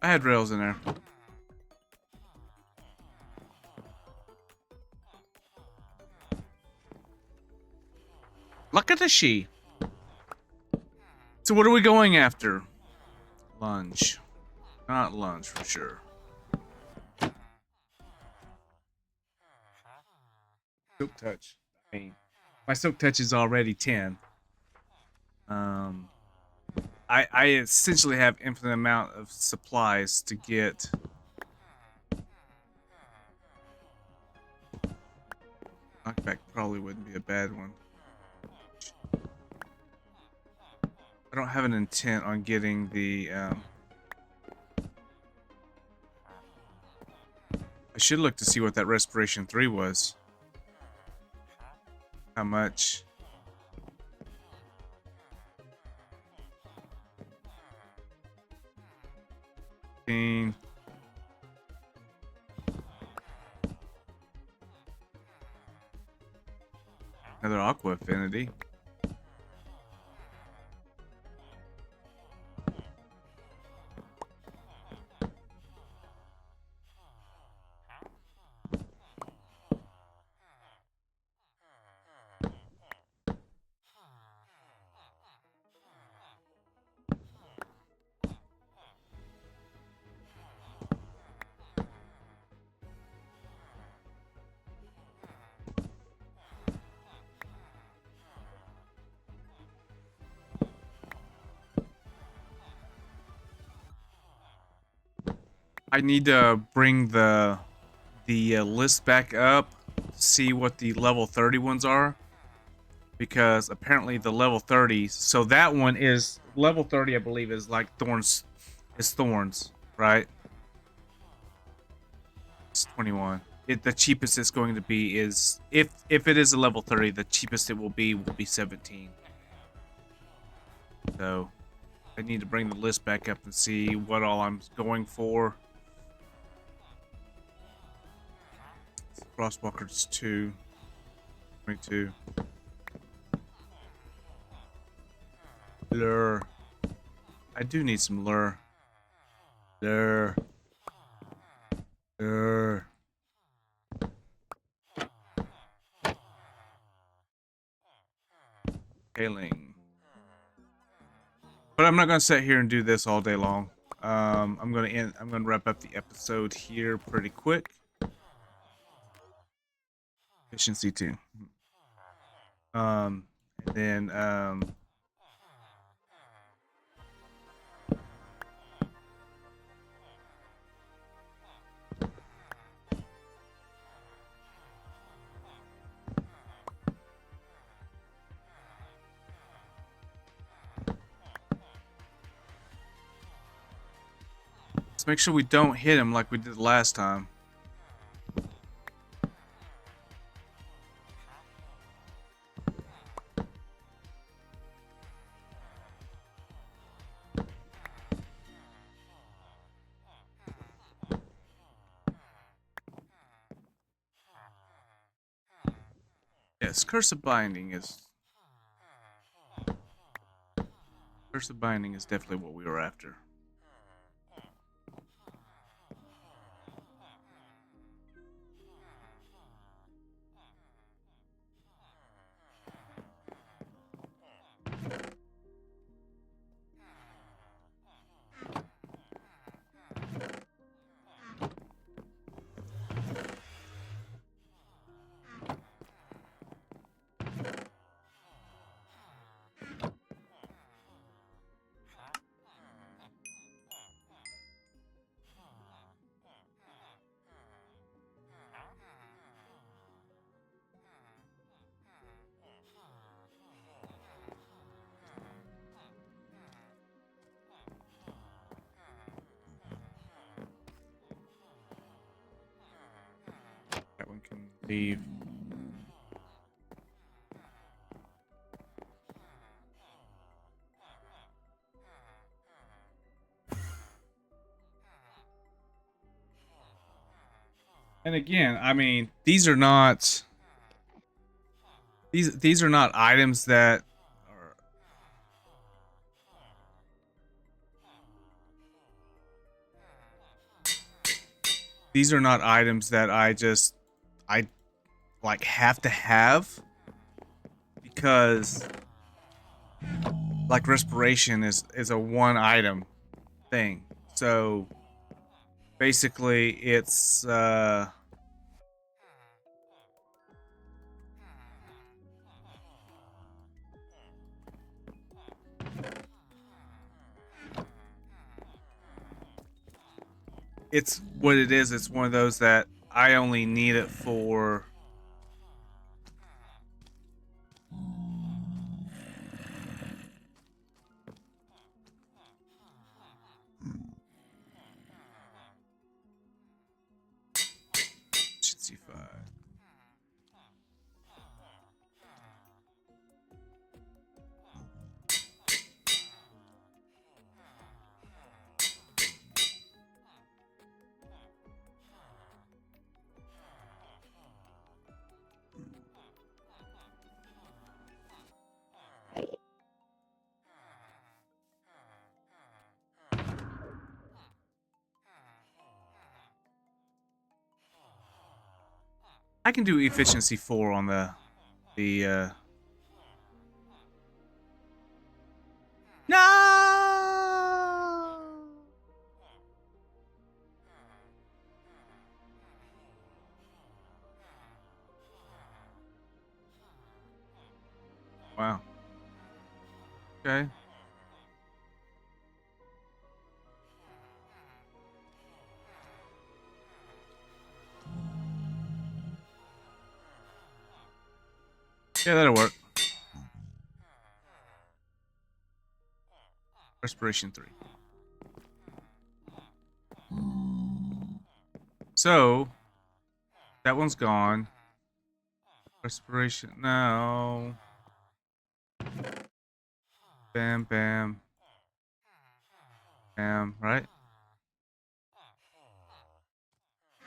Speaker 1: I had rails in there. Look at the she. So what are we going after? Lunge. Not lunge for sure. Silk touch. I mean, my silk touch is already 10. I essentially have infinite amount of supplies to get. Knockback probably wouldn't be a bad one. I don't have an intent on getting the. I should look to see what that respiration 3 was. How much? Another aqua affinity. I need to bring the list back up, see what the level 30 ones are, because apparently the level 30s. So that one is level 30, I believe, is like thorns. It's thorns, right? It's 21. The cheapest it's going to be is if it is a level 30, the cheapest it will be 17. So I need to bring the list back up and see what all I'm going for. Crosswalkers 2, 22. Lure. I do need some lure. Lure. Lure. Hailing. But I'm not gonna sit here and do this all day long. I'm gonna wrap up the episode here pretty quick. Efficiency 2. And then Let's make sure we don't hit him like we did last time. Yes, Curse of Binding is definitely what we were after. That one can leave. And again, I mean, these are not items that are I like have to have, because like respiration is a one item thing. So basically it's it's what it is. It's one of those that I only need it for efficiency 5. I can do efficiency 4 on the No! Wow. Okay. Yeah, that'll work. Respiration 3. So, that one's gone. Respiration, no. Bam, bam. Bam, right?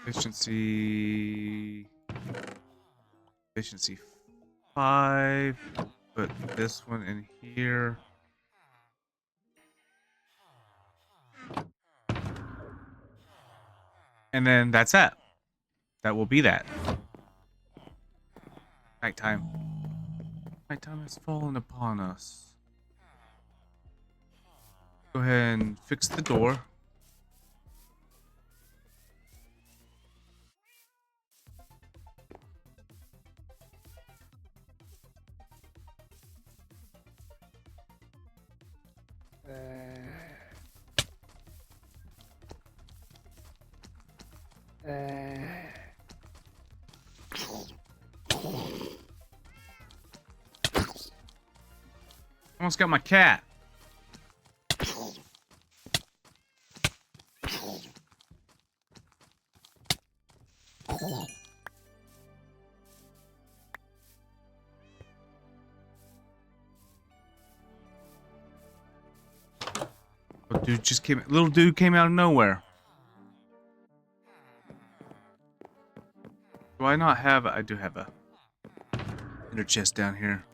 Speaker 1: Efficiency 5. Put this one in here. And then that's that. That will be that. Nighttime. Nighttime has fallen upon us. Go ahead and fix the door. Almost got my cat. Little dude came out of nowhere. Do I not have? I do have a inner chest down here.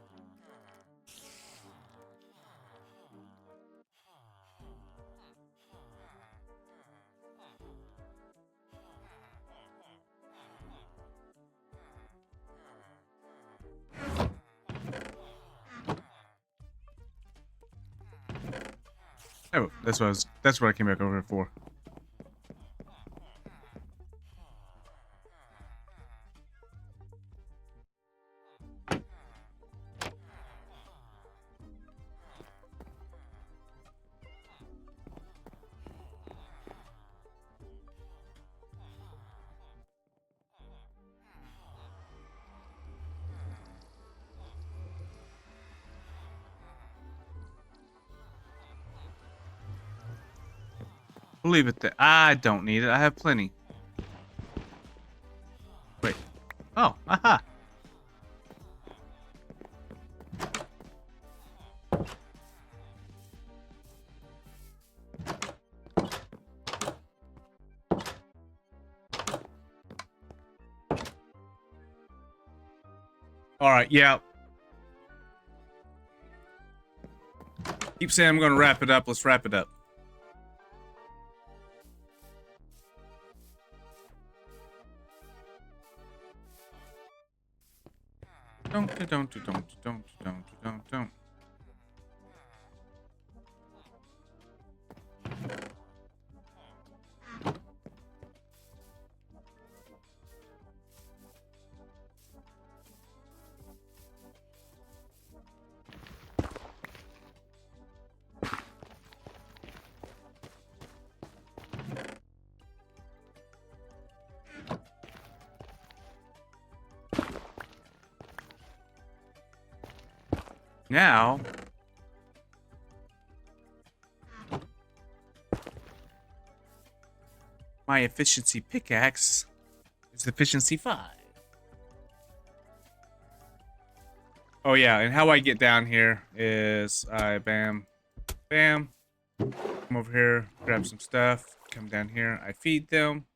Speaker 1: Oh, that's what I came back over here for. We'll leave it there. I don't need it. I have plenty. Wait. Oh, aha. All right, yeah. Keep saying I'm going to wrap it up. Let's wrap it up. Don't. Now, my efficiency pickaxe is efficiency 5. Oh yeah, and how I get down here is I bam, come over here, grab some stuff, come down here, I feed them,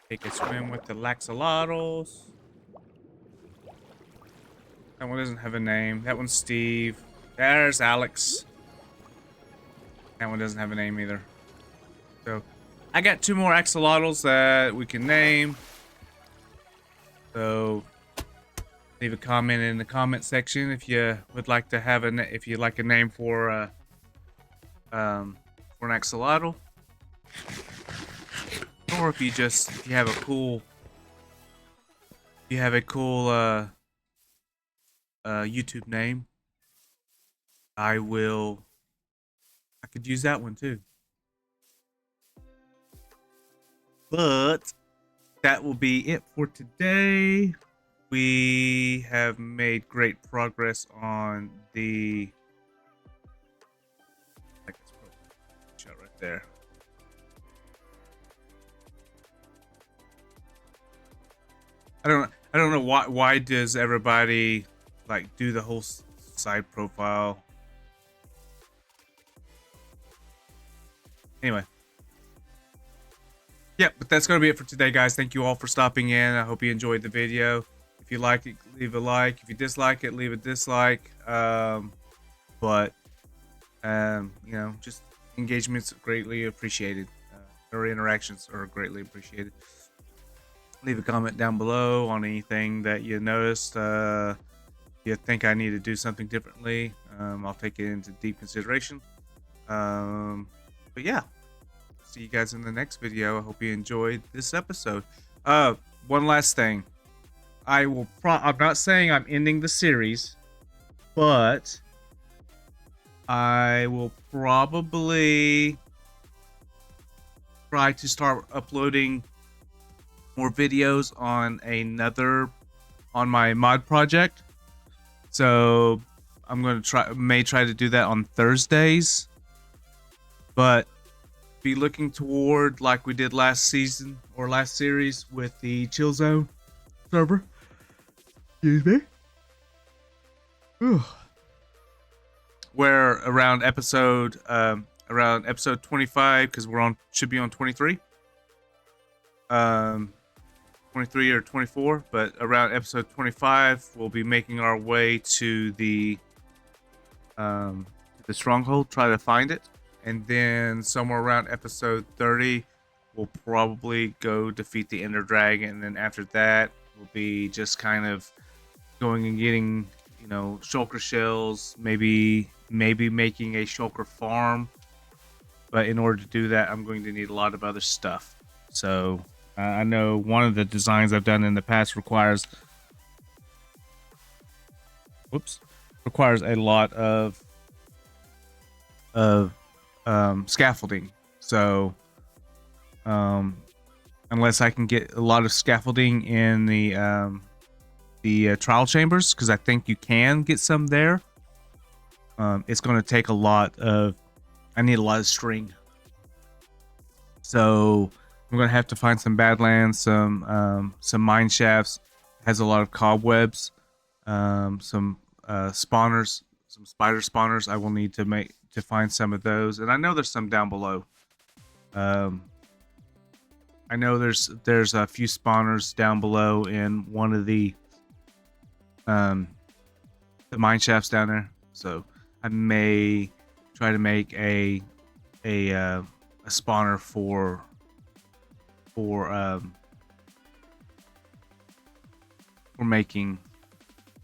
Speaker 1: take a swim with the laxolotls. That one doesn't have a name. That one's Steve. There's Alex. That one doesn't have a name either. So, I got 2 more axolotls that we can name. So, leave a comment in the comment section if you would like to have if you'd like a name for an axolotl, or if you have a cool YouTube name, I could use that one too. But that will be it for today. We have made great progress on the shot right there. I don't know why does everybody like do the whole side profile. Anyway. Yeah, but that's going to be it for today, guys. Thank you all for stopping in. I hope you enjoyed the video. If you like it, leave a like. If you dislike it, leave a dislike. You know, just engagement's greatly appreciated. Or interactions are greatly appreciated. Leave a comment down below on anything that you noticed. You think I need to do something differently. I'll take it into deep consideration. But yeah. See you guys in the next video. I hope you enjoyed this episode. One last thing. I'm not saying I'm ending the series, but I will probably try to start uploading more videos on my mod project. So I'm going to may try to do that on Thursdays, but be looking toward like we did last season or last series with the Chill Zone server. Excuse me. Whew. Where around episode 25, because should be on 23. 23 or 24, but around episode 25 we'll be making our way to the stronghold, try to find it, and then somewhere around episode 30 we'll probably go defeat the Ender Dragon, and then after that we'll be just kind of going and getting, you know, shulker shells, maybe making a shulker farm, but in order to do that I'm going to need a lot of other stuff. So I know one of the designs I've done in the past requires a lot of scaffolding. So unless I can get a lot of scaffolding in the trial chambers, because I think you can get some there, it's going to take a lot of, I need a lot of string. So I'm going to have to find some badlands, some mine shafts, has a lot of cobwebs, some spawners, some spider spawners. I will need to find some of those, and I know there's some down below. I know there's a few spawners down below in one of the mine shafts down there. So I may try to make a spawner for making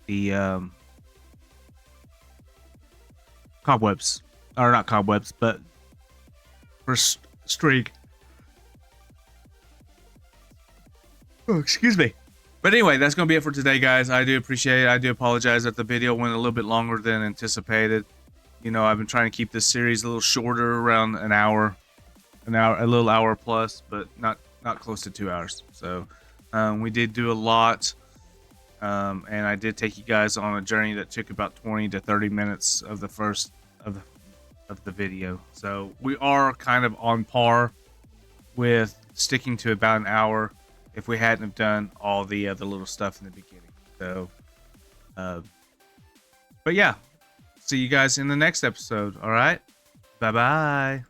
Speaker 1: the cobwebs, or not cobwebs, but for string. Oh, excuse me. But anyway, that's going to be it for today, guys. I do appreciate it. I do apologize that the video went a little bit longer than anticipated. You know, I've been trying to keep this series a little shorter, around an hour, a little hour plus, but not close to 2 hours. So we did do a lot, and I did take you guys on a journey that took about 20 to 30 minutes of the first of the video. So we are kind of on par with sticking to about an hour if we hadn't have done all the other little stuff in the beginning. So but yeah, see you guys in the next episode. All right, bye bye.